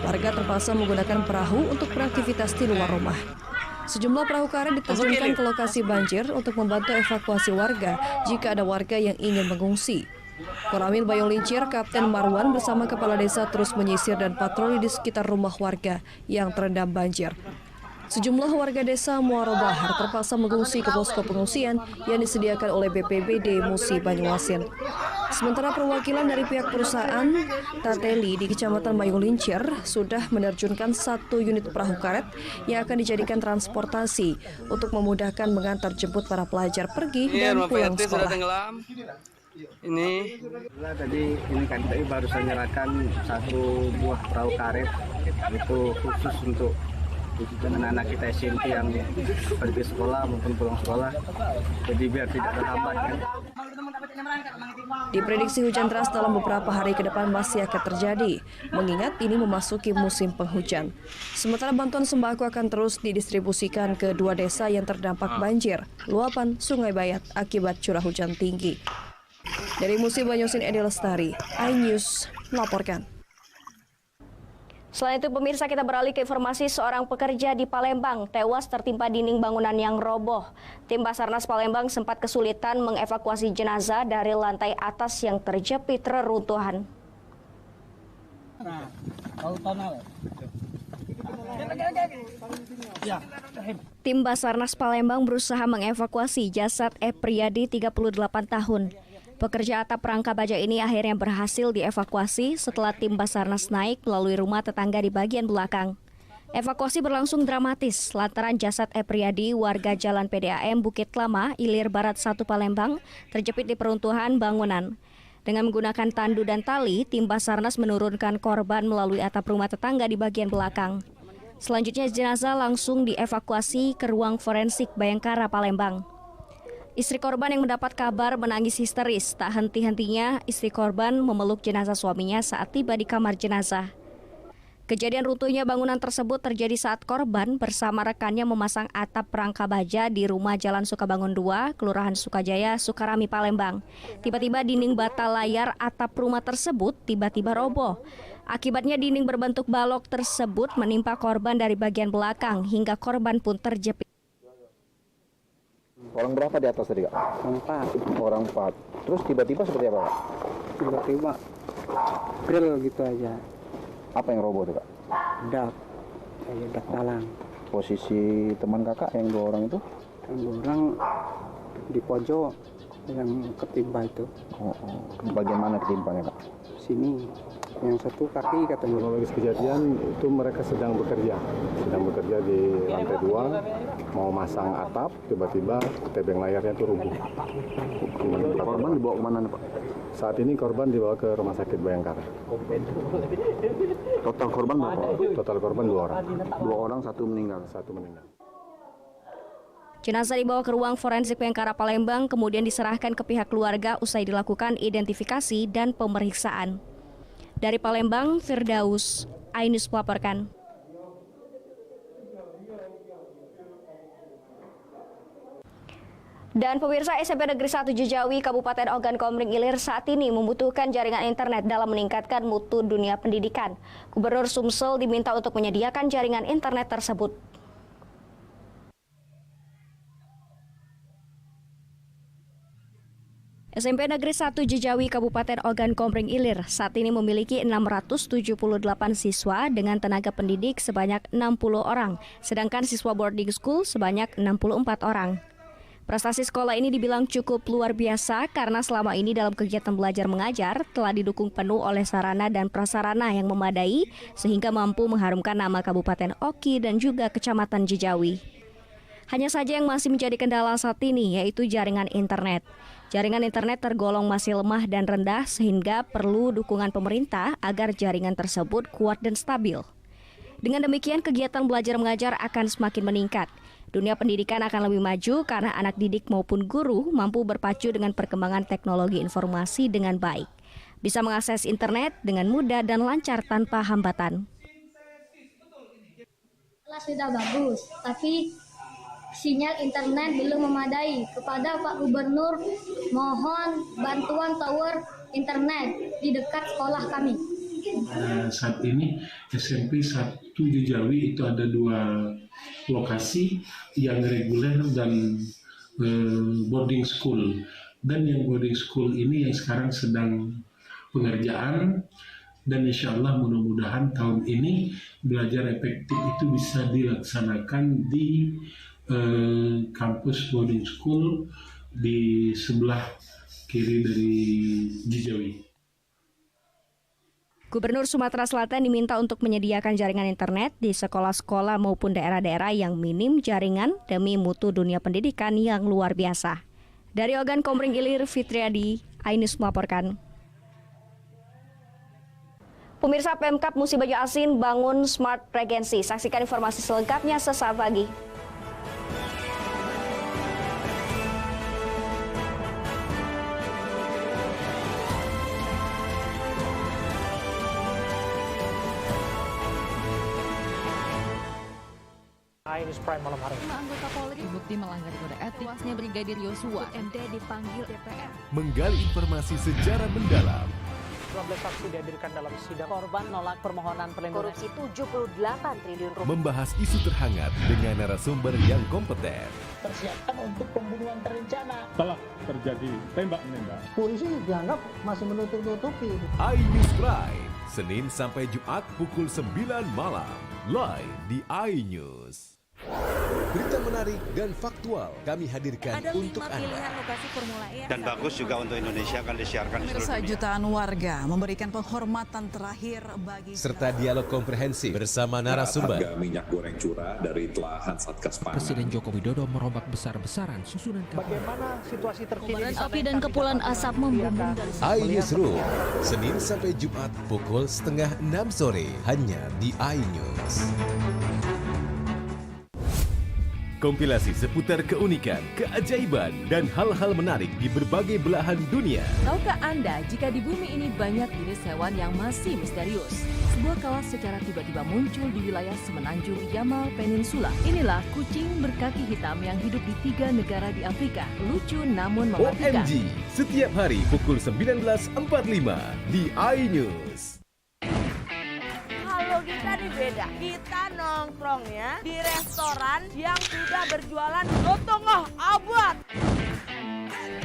Warga terpaksa menggunakan perahu untuk beraktivitas di luar rumah. Sejumlah perahu karet diterjunkan ke lokasi banjir untuk membantu evakuasi warga jika ada warga yang ingin mengungsi. Koramil Bayung Lincir, Kapten Marwan bersama kepala desa terus menyisir dan patroli di sekitar rumah warga yang terendam banjir. Sejumlah warga desa Muara Bahar terpaksa mengungsi ke posko pengungsian yang disediakan oleh BPBD Musi Banyu Asin. Sementara perwakilan dari pihak perusahaan Tateli di Kecamatan Bayung Lincir sudah menerjunkan 1 unit perahu karet yang akan dijadikan transportasi untuk memudahkan mengantar jemput para pelajar pergi dan pulang sekolah. Tadi ini kan kita baru menyerahkan 1 buah perahu karet itu khusus untuk anak-anak kita SMP yang pergi sekolah maupun pulang sekolah, jadi biar tidak terhambat kan. Diprediksi hujan deras dalam beberapa hari ke depan masih akan terjadi, mengingat ini memasuki musim penghujan. Sementara bantuan sembako akan terus didistribusikan ke 2 desa yang terdampak banjir, luapan Sungai Bayat akibat curah hujan tinggi. Dari Musi Banyu Asin, Edi Lestari, iNews melaporkan. Selain itu pemirsa, kita beralih ke informasi seorang pekerja di Palembang tewas tertimpa dinding bangunan yang roboh. Tim Basarnas Palembang sempat kesulitan mengevakuasi jenazah dari lantai atas yang terjepit reruntuhan. Tim Basarnas Palembang berusaha mengevakuasi jasad Epriyadi 38 tahun. Pekerja atap rangka baja ini akhirnya berhasil dievakuasi setelah tim Basarnas naik melalui rumah tetangga di bagian belakang. Evakuasi berlangsung dramatis lantaran jasad Epriyadi warga Jalan PDAM Bukit Lama, Ilir Barat 1 Palembang terjepit di peruntuhan bangunan. Dengan menggunakan tandu dan tali, tim Basarnas menurunkan korban melalui atap rumah tetangga di bagian belakang. Selanjutnya jenazah langsung dievakuasi ke ruang forensik Bayangkara Palembang. Istri korban yang mendapat kabar menangis histeris. Tak henti-hentinya istri korban memeluk jenazah suaminya saat tiba di kamar jenazah. Kejadian runtuhnya bangunan tersebut terjadi saat korban bersama rekannya memasang atap rangka baja di rumah Jalan Sukabangun 2, Kelurahan Sukajaya, Sukarami, Palembang. Tiba-tiba dinding bata layar atap rumah tersebut tiba-tiba roboh. Akibatnya dinding berbentuk balok tersebut menimpa korban dari bagian belakang hingga korban pun terjepit. Orang berapa di atas tadi, Kak? Orang 4. Terus tiba-tiba seperti apa, Kak? Tiba-tiba grill gitu aja. Apa yang roboh tuh, Kak? Dak talang. Posisi teman Kakak yang 2 orang itu? Yang 2 orang di pojok yang ketimpa itu. Bagian mana ketimpanya, Kak? Sini. Yang satu kaki katanya. Kronologis kejadian itu mereka sedang bekerja di lantai 2, mau masang atap, tiba-tiba tebeng layarnya itu rubuh. Korban dibawa kemana Pak? Saat ini korban dibawa ke Rumah Sakit Bayangkara. Total korban berapa? Total korban 2 orang. 2 orang, 1 meninggal. Jenazah dibawa ke ruang forensik Bayangkara Palembang, kemudian diserahkan ke pihak keluarga usai dilakukan identifikasi dan pemeriksaan. Dari Palembang, Firdaus, iNews melaporkan. Dan pemirsa, SMP Negeri 1 Jejawi, Kabupaten Ogan Komering Ilir saat ini membutuhkan jaringan internet dalam meningkatkan mutu dunia pendidikan. Gubernur Sumsel diminta untuk menyediakan jaringan internet tersebut. SMP Negeri 1 Jejawi, Kabupaten Ogan Komering Ilir saat ini memiliki 678 siswa dengan tenaga pendidik sebanyak 60 orang, sedangkan siswa boarding school sebanyak 64 orang. Prestasi sekolah ini dibilang cukup luar biasa karena selama ini dalam kegiatan belajar mengajar telah didukung penuh oleh sarana dan prasarana yang memadai sehingga mampu mengharumkan nama Kabupaten Oki dan juga Kecamatan Jejawi. Hanya saja yang masih menjadi kendala saat ini yaitu jaringan internet. Jaringan internet tergolong masih lemah dan rendah sehingga perlu dukungan pemerintah agar jaringan tersebut kuat dan stabil. Dengan demikian kegiatan belajar mengajar akan semakin meningkat. Dunia pendidikan akan lebih maju karena anak didik maupun guru mampu berpacu dengan perkembangan teknologi informasi dengan baik. Bisa mengakses internet dengan mudah dan lancar tanpa hambatan. Kelas sudah bagus, tapi sinyal internet belum memadai. Kepada Pak Gubernur, mohon bantuan tower internet di dekat sekolah kami. Saat ini SMP 1 Jejawi itu ada 2 lokasi yang reguler dan boarding school. Dan yang boarding school ini yang sekarang sedang pengerjaan dan insya Allah mudah-mudahan tahun ini belajar efektif itu bisa dilaksanakan di kampus boarding school di sebelah kiri dari Jejawi. Gubernur Sumatera Selatan diminta untuk menyediakan jaringan internet di sekolah-sekolah maupun daerah-daerah yang minim jaringan demi mutu dunia pendidikan yang luar biasa. Dari Ogan Komering Ilir, Fitriadi, iNews melaporkan. Pemirsa, Pemkab Musi Banyu Asin bangun Smart Regency. Saksikan informasi selengkapnya sesaat lagi. iNews Prime malam hari. 5 anggota Polri terbukti melanggar kode etik. Tuasnya Brigadir Yosua, MD dipanggil DPR. Menggali informasi secara mendalam. 12 saksi dihadirkan dalam sidang. Korban nolak permohonan perlindungan. Korupsi 78 triliun rupiah. Membahas isu terhangat dengan narasumber yang kompeten. Persiapkan untuk pembunuhan terencana. Telah terjadi tembak-menembak. Polisi dianggap masih menutup-nutupi. iNews Prime, Senin sampai Jumat pukul 9 malam. Live di iNews. Berita menarik dan faktual kami hadirkan untuk Anda. Dan bagus juga untuk Indonesia akan disiarkan di seluruh dunia. Jutaan warga memberikan penghormatan terakhir bagi serta dialog komprehensif bersama narasumber. Harga minyak goreng curah dari telahan Satgas Pangan. Presiden Joko Widodo merombak besar-besaran susunan kapal. Bagaimana situasi terkini? Api dan kepulan asap membumbung dari iNewsroom, Senin sampai Jumat pukul 5:30 sore hanya di iNews. Kompilasi seputar keunikan, keajaiban, dan hal-hal menarik di berbagai belahan dunia. Tahukah Anda jika di bumi ini banyak jenis hewan yang masih misterius? Sebuah kawah secara tiba-tiba muncul di wilayah semenanjung Yamal Peninsula. Inilah kucing berkaki hitam yang hidup di 3 negara di Afrika. Lucu namun mematikan. OMG, setiap hari pukul 19.45 di iNews. Kalau kita nih beda, kita nongkrongnya di restoran yang sudah berjualan setengah abad.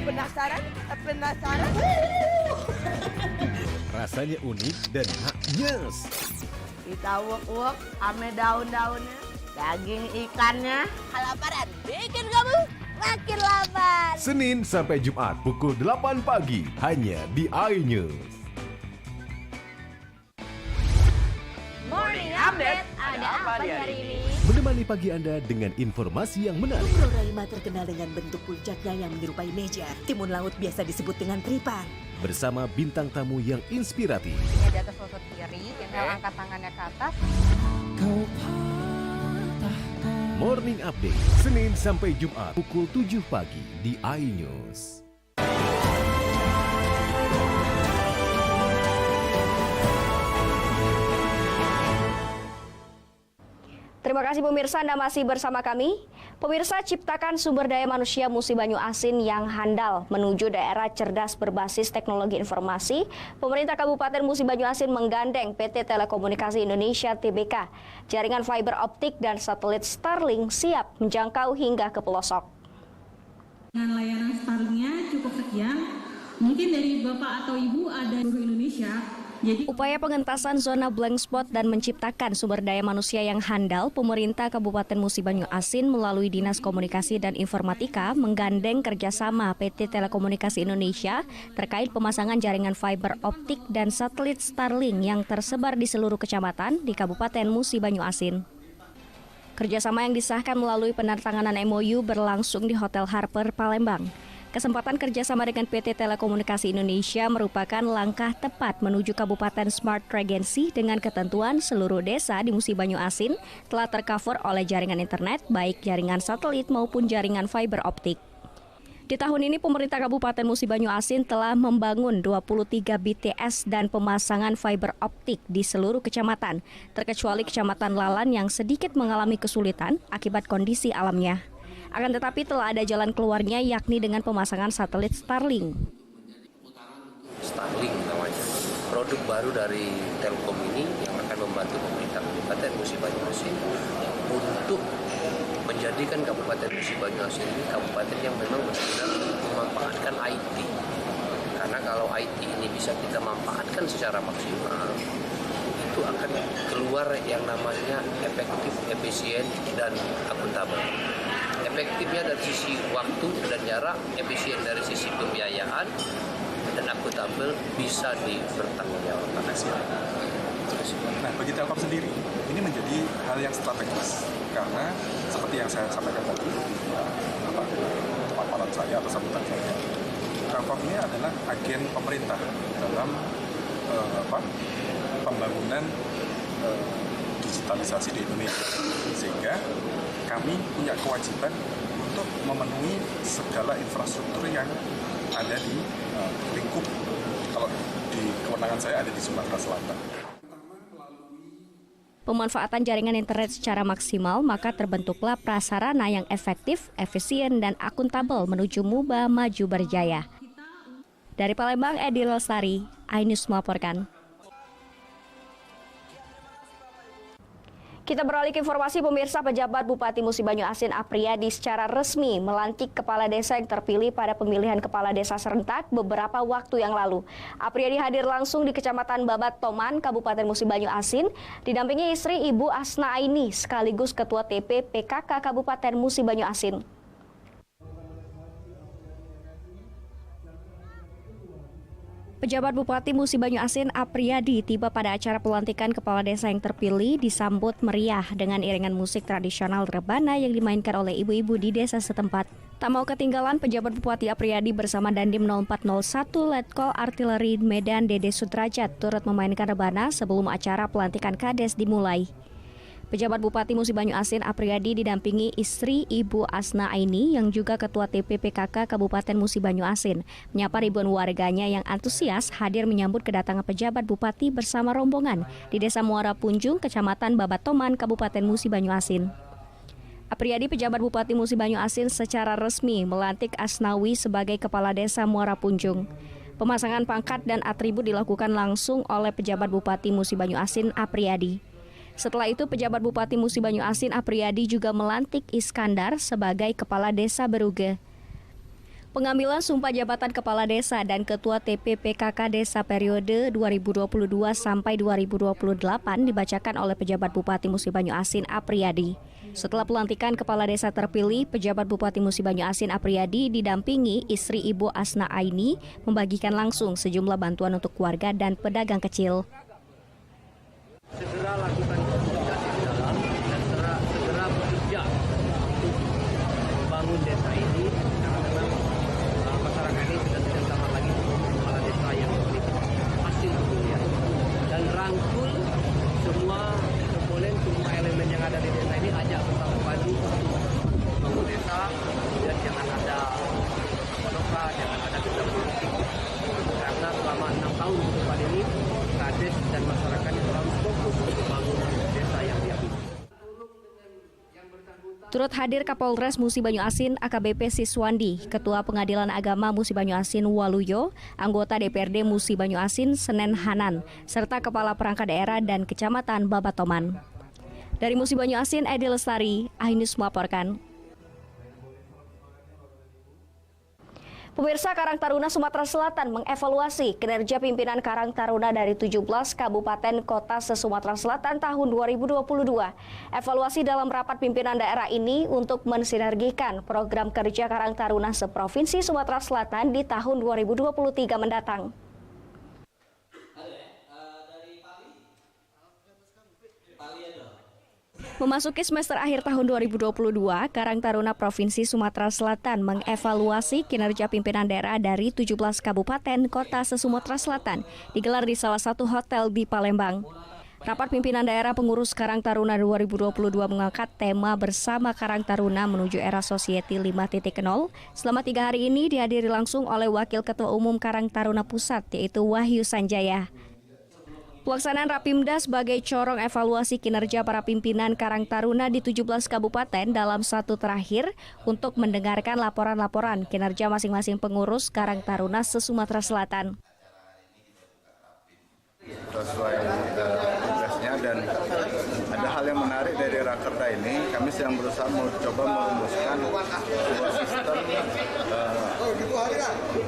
Penasaran? Penasaran? Rasanya unik dan maknyes. Kita uak-uak ame daun-daunnya, daging ikannya. Kelaparan bikin kamu makin lapar. Senin sampai Jumat pukul 8 pagi hanya di iNews. Morning Update, ada apa di hari ini? Menemani pagi Anda dengan informasi yang menarik. Pulau Raima terkenal dengan bentuk puncaknya yang menyerupai meja. Timun laut biasa disebut dengan tripan. Bersama bintang tamu yang inspiratif. Ya, di atas lutut kiri, inhale angkat tangannya ke atas. Morning Update, Senin sampai Jumat pukul 7 pagi di iNews. Terima kasih pemirsa, Anda masih bersama kami. Pemirsa, ciptakan sumber daya manusia Musi Banyu Asin yang handal menuju daerah cerdas berbasis teknologi informasi. Pemerintah Kabupaten Musi Banyu Asin menggandeng PT Telekomunikasi Indonesia (TBK). Jaringan fiber optik dan satelit Starlink siap menjangkau hingga ke pelosok. Dengan layanan Starlinknya cukup sekian, mungkin dari Bapak atau Ibu ada seluruh Indonesia. Upaya pengentasan zona blank spot dan menciptakan sumber daya manusia yang handal, pemerintah Kabupaten Musi Banyu Asin melalui Dinas Komunikasi dan Informatika menggandeng kerjasama PT Telekomunikasi Indonesia terkait pemasangan jaringan fiber optik dan satelit Starlink yang tersebar di seluruh kecamatan di Kabupaten Musi Banyu Asin. Kerjasama yang disahkan melalui penandatanganan MOU berlangsung di Hotel Harper, Palembang. Kesempatan kerjasama dengan PT Telekomunikasi Indonesia merupakan langkah tepat menuju Kabupaten Smart Regency dengan ketentuan seluruh desa di Musi Banyu Asin telah tercover oleh jaringan internet, baik jaringan satelit maupun jaringan fiber optik. Di tahun ini, pemerintah Kabupaten Musi Banyu Asin telah membangun 23 BTS dan pemasangan fiber optik di seluruh kecamatan, terkecuali Kecamatan Lalan yang sedikit mengalami kesulitan akibat kondisi alamnya. Akan tetapi telah ada jalan keluarnya, yakni dengan pemasangan satelit Starlink. Starlink namanya, produk baru dari Telkom ini yang akan membantu pemerintah Kabupaten Musi Banyu Asin untuk menjadikan Kabupaten Musi Banyu Asin ini kabupaten yang memang benar-benar memanfaatkan IT. Karena kalau IT ini bisa kita manfaatkan secara maksimal, itu akan keluar yang namanya efektif, efisien, dan akuntabel. Efektifnya dari sisi waktu dan jarak, efisien dari sisi pembiayaan, dan akuntabel bisa dipertanggungjawabkan. Nah, bagi Telkom sendiri, ini menjadi hal yang strategis karena seperti yang saya sampaikan tadi, paparan saya atau sambutan saya, Telkom ini adalah agen pemerintah dalam pembangunan digitalisasi di Indonesia, sehingga kami punya kewajiban untuk memenuhi segala infrastruktur yang ada di lingkup, kalau di kewenangan saya ada di Sumatera Selatan. Pemanfaatan jaringan internet secara maksimal, maka terbentuklah prasarana yang efektif, efisien, dan akuntabel menuju MUBA maju berjaya. Dari Palembang, Edi Lestari, iNews melaporkan. Kita beralih ke informasi, pemirsa. Pejabat Bupati Musi Banyu Asin Apriyadi secara resmi melantik kepala desa yang terpilih pada pemilihan kepala desa serentak beberapa waktu yang lalu. Apriyadi hadir langsung di Kecamatan Babat Toman, Kabupaten Musi Banyu Asin, didampingi istri Ibu Asna Aini sekaligus Ketua TP PKK Kabupaten Musi Banyu Asin. Pejabat Bupati Musi Banyu Asin Apriyadi tiba pada acara pelantikan kepala desa yang terpilih disambut meriah dengan iringan musik tradisional rebana yang dimainkan oleh ibu-ibu di desa setempat. Tak mau ketinggalan, pejabat Bupati Apriyadi bersama Dandim 0401 Letkol Artileri Medan Dede Sudrajat turut memainkan rebana sebelum acara pelantikan Kades dimulai. Pejabat Bupati Musi Banyu Asin Apriyadi didampingi istri Ibu Asna Aini yang juga Ketua TP PKK Kabupaten Musi Banyu Asin, menyapa ribuan warganya yang antusias hadir menyambut kedatangan pejabat Bupati bersama rombongan di Desa Muara Punjung, Kecamatan Babat Toman, Kabupaten Musi Banyu Asin. Apriyadi, pejabat Bupati Musi Banyu Asin, secara resmi melantik Asnawi sebagai Kepala Desa Muara Punjung. Pemasangan pangkat dan atribut dilakukan langsung oleh pejabat Bupati Musi Banyu Asin Apriyadi. Setelah itu, pejabat Bupati Musi Banyu Asin Apriyadi juga melantik Iskandar sebagai Kepala Desa Beruge. Pengambilan sumpah jabatan Kepala Desa dan Ketua TP PKK Desa periode 2022 sampai 2028 dibacakan oleh pejabat Bupati Musi Banyu Asin Apriyadi. Setelah pelantikan Kepala Desa terpilih, pejabat Bupati Musi Banyu Asin Apriyadi didampingi istri Ibu Asna Aini membagikan langsung sejumlah bantuan untuk keluarga dan pedagang kecil. Segera lakukan Turut hadir Kapolres Musi Banyu Asin AKBP Siswandi, Ketua Pengadilan Agama Musi Banyu Asin Waluyo, anggota DPRD Musi Banyu Asin Senen Hanan, serta Kepala Perangkat Daerah dan Kecamatan Babatoman. Dari Musi Banyu Asin, Edi Lestari, iNews melaporkan. Pemirsa, Karang Taruna Sumatera Selatan mengevaluasi kinerja pimpinan Karang Taruna dari 17 kabupaten kota se-Sumatera Selatan tahun 2022. Evaluasi dalam rapat pimpinan daerah ini untuk mensinergikan program kerja Karang Taruna se-Provinsi Sumatera Selatan di tahun 2023 mendatang. Memasuki semester akhir tahun 2022, Karang Taruna Provinsi Sumatera Selatan mengevaluasi kinerja pimpinan daerah dari 17 kabupaten kota se-Sumatera Selatan digelar di salah satu hotel di Palembang. Rapat pimpinan daerah pengurus Karang Taruna 2022 mengangkat tema bersama Karang Taruna menuju era Society 5.0. Selama 3 hari ini dihadiri langsung oleh Wakil Ketua Umum Karang Taruna Pusat, yaitu Wahyu Sanjaya. Pelaksanaan Rapimda sebagai corong evaluasi kinerja para pimpinan Karang Taruna di 17 kabupaten dalam satu terakhir untuk mendengarkan laporan-laporan kinerja masing-masing pengurus Karang Taruna se-Sumatera Selatan. Sesuai tugasnya dan ada hal yang menarik dari Rakerda ini, kami sedang berusaha mencoba merumuskan sebuah sistem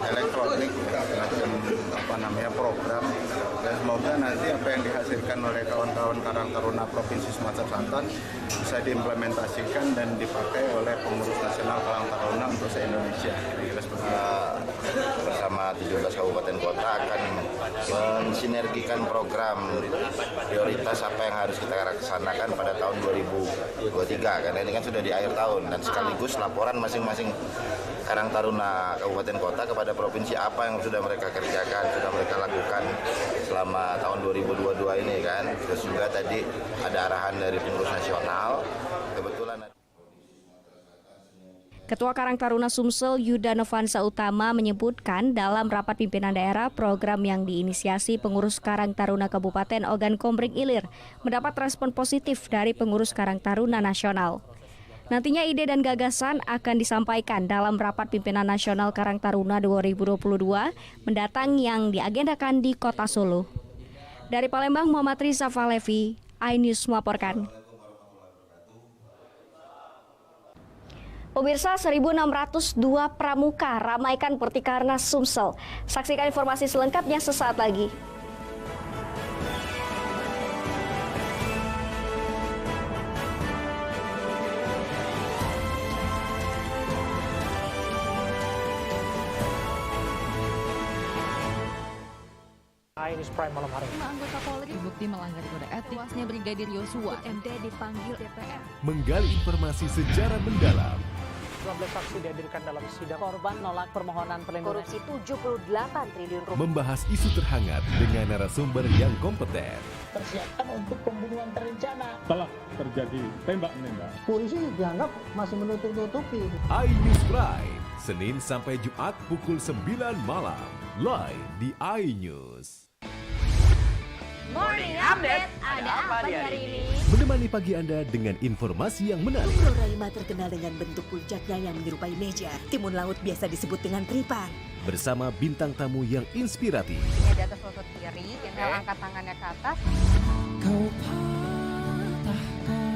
elektronik macam program, dan semoga nanti apa yang dihasilkan oleh kawan-kawan Karang Taruna Provinsi Sumatera Selatan bisa diimplementasikan dan dipakai oleh pengurus nasional Karang Taruna untuk se-Indonesia. Bersama 17 kabupaten kota akan mensinergikan program prioritas apa yang harus kita laksanakan pada tahun 2023, karena ini kan sudah di akhir tahun, dan sekaligus laporan masing-masing Karang Taruna kabupaten kota kepada provinsi apa yang sudah mereka kerjakan, sudah mereka lakukan selama tahun 2022 ini kan. Terus juga tadi ada arahan dari pengurus nasional, kebetulan Ketua Karang Taruna Sumsel Yuda Novansa Utama menyebutkan dalam rapat pimpinan daerah program yang diinisiasi pengurus Karang Taruna Kabupaten Ogan Komering Ilir mendapat respon positif dari pengurus Karang Taruna Nasional. Nantinya ide dan gagasan akan disampaikan dalam rapat pimpinan nasional Karang Taruna 2022 mendatang yang diagendakan di Kota Solo. Dari Palembang, Muhammad Riza Falevi, iNews melaporkan. Pemirsa, 1.602 pramuka ramaikan Pertikarnas Sumsel. Saksikan informasi selengkapnya sesaat lagi. iNews Prime malam hari. 5 anggota Polri terbukti melanggar kode etik. Tewasnya Brigadir Yosua, MD dipanggil DPR. Menggali informasi secara mendalam. 12 saksi dihadirkan dalam sidang. Korban nolak permohonan perlindungan. Korupsi 78 triliun rupiah. Membahas isu terhangat dengan narasumber yang kompeten. Persiapkan untuk pembunuhan terencana. Telah terjadi tembak-menembak. Polisi dianggap masih menutup-nutupi. iNews Prime, Senin sampai Jumat pukul 9 malam. Live di iNews. Morning Update, ada apa di hari ini? Menemani pagi Anda dengan informasi yang menarik. Pulau Raima terkenal dengan bentuk puncaknya yang menyerupai meja. Timun laut biasa disebut dengan tripan. Bersama bintang tamu yang inspiratif. Ini di atas lutut kiri, inhale angkat tangannya ke atas.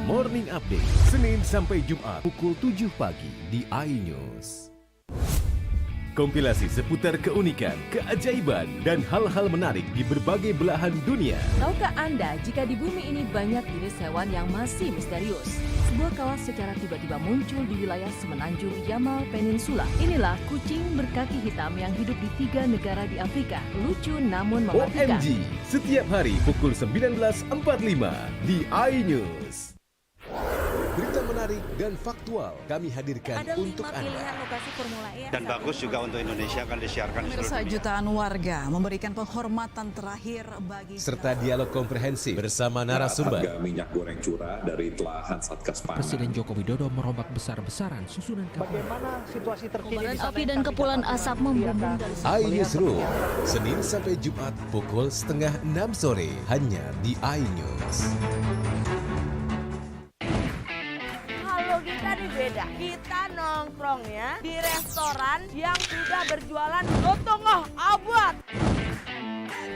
Morning Update, Senin sampai Jumat pukul 7 pagi di iNews. Kompilasi seputar keunikan, keajaiban, dan hal-hal menarik di berbagai belahan dunia. Tahukah Anda jika di bumi ini banyak jenis hewan yang masih misterius? Sebuah kawas secara tiba-tiba muncul di wilayah semenanjung Yamal Peninsula. Inilah kucing berkaki hitam yang hidup di 3 negara di Afrika. Lucu namun mematikan. OMG, setiap hari pukul 19.45 di iNews. Berita menarik dan faktual kami hadirkan untuk Anda. Lokasi Formula E. Dan bagus juga untuk Indonesia akan disiarkan di seluruh Pemirsa, dunia. jutaan warga memberikan penghormatan terakhir bagi Serta dialog komprehensif bersama narasumber. Harga minyak goreng curah dari telahan Satgas Pangan. Presiden Joko Widodo merombak besar-besaran susunan kapal. Bagaimana situasi terkini? Kobaran api dan kepulan asap membumbung dari iNewsroom, Senin sampai Jumat pukul 5:30 sore hanya di iNews. Halo, kita nih beda. Kita nongkrongnya di restoran yang sudah berjualan lotongoh abad.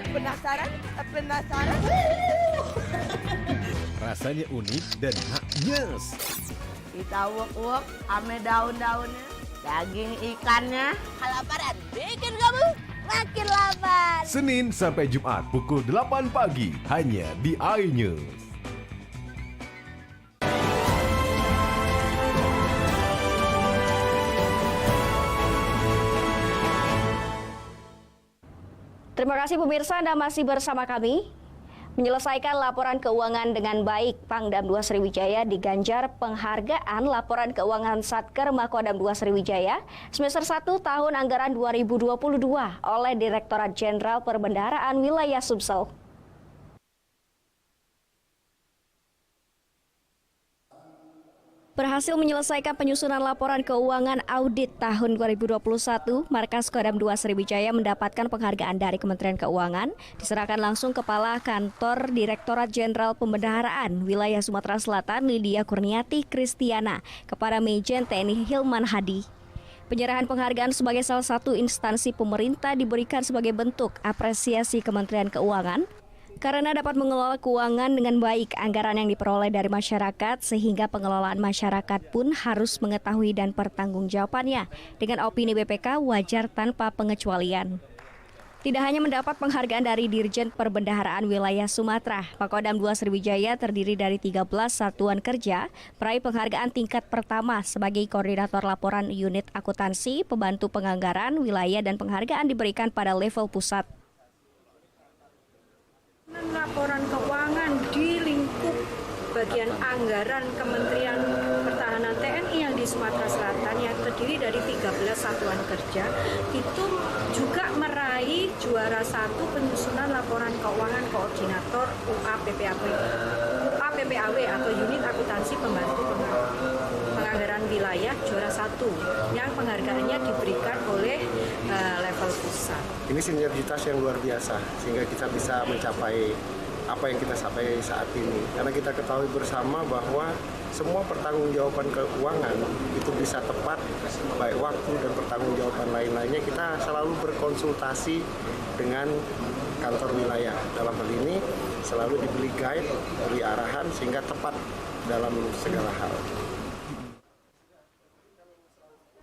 Penasaran? Penasaran? Rasanya unik dan haknyes. Kita uek-uek ame daun-daunnya, daging ikannya. Kelaparan bikin kamu makin lapar. Senin sampai Jumat pukul 8 pagi hanya di iNews. Terima kasih pemirsa, Anda masih bersama kami. Menyelesaikan laporan keuangan dengan baik, Pangdam 2 Sriwijaya diganjar penghargaan laporan keuangan Satker Makodam 2 Sriwijaya semester 1 tahun anggaran 2022 oleh Direktorat Jenderal Perbendaharaan Wilayah Sumsel. Berhasil menyelesaikan penyusunan laporan keuangan audit tahun 2021, Markas Kodam 2 Sriwijaya mendapatkan penghargaan dari Kementerian Keuangan, diserahkan langsung Kepala Kantor Direktorat Jenderal Pembendaharaan Wilayah Sumatera Selatan Lydia Kurniati Kristiana kepada Majen TNI Hilman Hadi. Penyerahan penghargaan sebagai salah satu instansi pemerintah diberikan sebagai bentuk apresiasi Kementerian Keuangan karena dapat mengelola keuangan dengan baik anggaran yang diperoleh dari masyarakat, sehingga pengelolaan masyarakat pun harus mengetahui dan pertanggungjawabannya. Dengan opini BPK wajar tanpa pengecualian. Tidak hanya mendapat penghargaan dari Dirjen Perbendaharaan Wilayah Sumatera, Makodam 2 Sriwijaya terdiri dari 13 satuan kerja, meraih penghargaan tingkat pertama sebagai koordinator laporan unit akuntansi, pembantu penganggaran, wilayah, dan penghargaan diberikan pada level pusat. Laporan keuangan di lingkup bagian anggaran Kementerian Pertahanan TNI yang di Sumatera Selatan yang terdiri dari 13 satuan kerja itu juga meraih juara 1 penyusunan laporan keuangan koordinator UAPPAW atau unit akuntansi pembantu penganggaran wilayah juara 1 yang penghargaannya diberikan oleh level pusat. Ini sinergitas yang luar biasa sehingga kita bisa mencapai apa yang kita capai saat ini. Karena kita ketahui bersama bahwa semua pertanggungjawaban keuangan itu bisa tepat, baik waktu dan pertanggungjawaban lain-lainnya kita selalu berkonsultasi dengan kantor wilayah. Dalam hal ini selalu diberi guide, diberi arahan sehingga tepat dalam segala hal.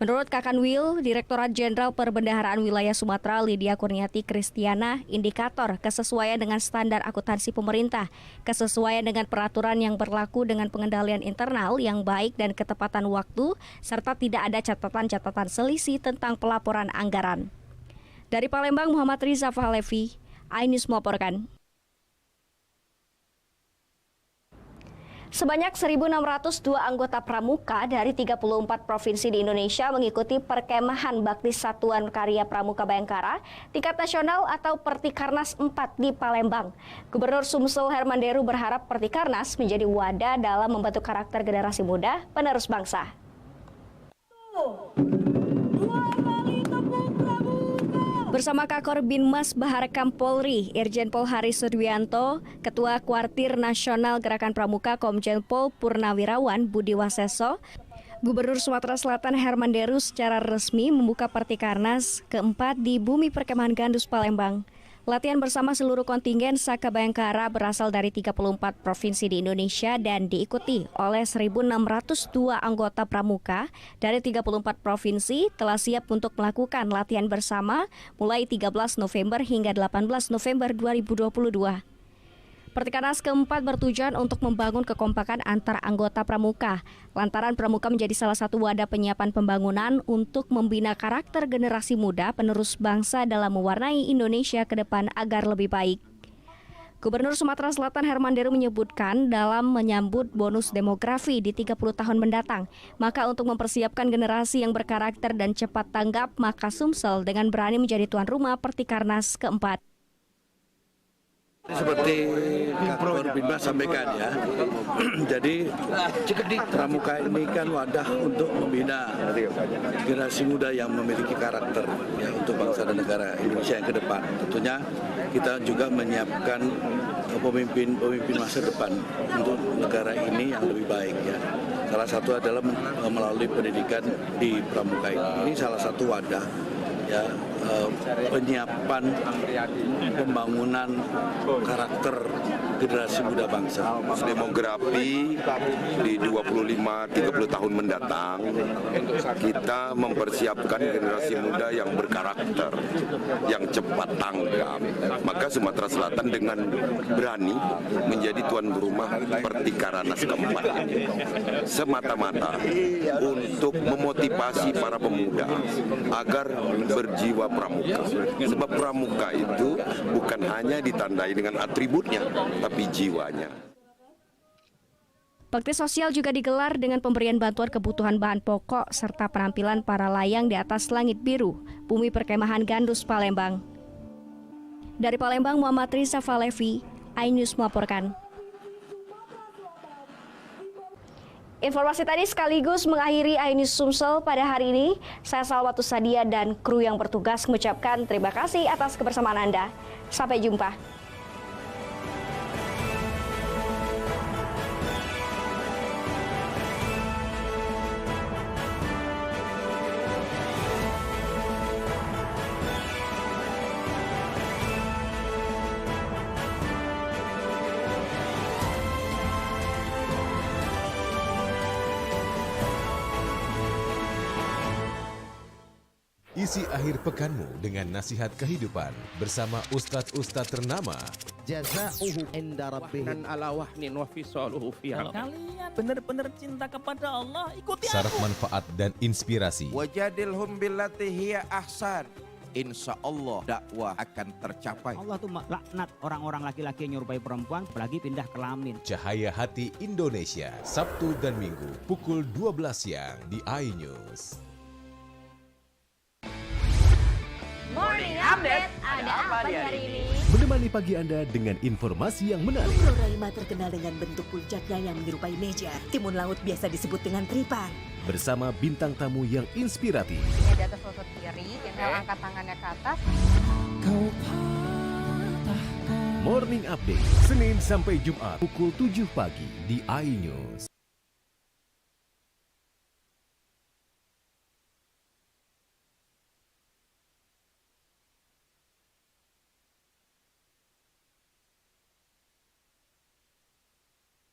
Menurut Kakanwil, Direktorat Jenderal Perbendaharaan Wilayah Sumatera Lydia Kurniati Kristiana, indikator kesesuaian dengan standar akuntansi pemerintah, kesesuaian dengan peraturan yang berlaku dengan pengendalian internal yang baik dan ketepatan waktu, serta tidak ada catatan-catatan selisih tentang pelaporan anggaran. Dari Palembang, Muhammad Riza Fahlevi, iNews melaporkan. Sebanyak 1.602 anggota pramuka dari 34 provinsi di Indonesia mengikuti perkemahan Bakti Satuan Karya Pramuka Bayangkara tingkat nasional atau Pertikarnas 4 di Palembang. Gubernur Sumsel Herman Deru berharap Pertikarnas menjadi wadah dalam membentuk karakter generasi muda penerus bangsa. Bersama Kakor Binmas Baharekam Polri, Irjen Pol Haris Suryanto, Ketua Kuartir Nasional Gerakan Pramuka Komjen Pol Purnawirawan Budi Waseso, Gubernur Sumatera Selatan Herman Deru secara resmi membuka Pertikarnas keempat di Bumi Perkemahan Gandus Palembang. Latihan bersama seluruh kontingen Saka Bayangkara berasal dari 34 provinsi di Indonesia dan diikuti oleh 1.602 anggota pramuka dari 34 provinsi telah siap untuk melakukan latihan bersama mulai 13 November hingga 18 November 2022. Pertikarnas keempat bertujuan untuk membangun kekompakan antar anggota pramuka, lantaran pramuka menjadi salah satu wadah penyiapan pembangunan untuk membina karakter generasi muda penerus bangsa dalam mewarnai Indonesia ke depan agar lebih baik. Gubernur Sumatera Selatan Herman Deru menyebutkan dalam menyambut bonus demografi di 30 tahun mendatang, maka untuk mempersiapkan generasi yang berkarakter dan cepat tanggap, maka Sumsel dengan berani menjadi tuan rumah Pertikarnas keempat. Seperti Kakor Binmas sampaikan ya, jadi pramuka ini kan wadah untuk membina generasi muda yang memiliki karakter ya untuk bangsa dan negara Indonesia yang ke depan. Tentunya kita juga menyiapkan pemimpin masa depan untuk negara ini yang lebih baik ya. Salah satu adalah melalui pendidikan di Pramuka ini. Ini salah satu wadah ya, penyiapan pembangunan karakter generasi muda bangsa. Demografi di 25-30 tahun mendatang, kita mempersiapkan generasi muda yang berkarakter, yang cepat tanggap. Maka Sumatera Selatan dengan berani menjadi tuan rumah Pertikaranas keempat ini. Semata-mata untuk memotivasi para pemuda agar berjiwa pramuka. Sebab pramuka itu bukan hanya ditandai dengan atributnya, tapi jiwanya. Bakti sosial juga digelar dengan pemberian bantuan kebutuhan bahan pokok serta penampilan para layang di atas langit biru, bumi perkemahan Gandus Palembang. Dari Palembang, Muhammad Riza Falevi, iNews melaporkan. Informasi tadi sekaligus mengakhiri iNews Sumsel pada hari ini. Saya Salwatus Sadia dan kru yang bertugas mengucapkan terima kasih atas kebersamaan Anda. Sampai jumpa. Isi akhir pekanmu dengan nasihat kehidupan bersama Ustadz-Ustadz ternama. Jazauhu inda rabbihim ala wahnin wa fisaluhu fi kalian benar-benar cinta kepada Allah, ikuti Syarat aku. manfaat dan inspirasi. Wajadilhum billati hiya ahsan. Insya Allah dakwah akan tercapai. Allah tuh laknat orang-orang laki-laki yang nyerupai perempuan, apalagi pindah kelamin. Cahaya Hati Indonesia, Sabtu dan Minggu pukul 12 siang di iNews. Morning Update, ada apa di hari ini? Menemani pagi Anda dengan informasi yang menarik. Floraima terkenal dengan bentuk puncaknya yang menyerupai meja. Timun laut biasa disebut dengan tripan. Bersama bintang tamu yang inspiratif. Ini di atas lutut kiri, inhale angkat tangannya ke atas. Morning Update, Senin sampai Jumat pukul 7 pagi di iNews.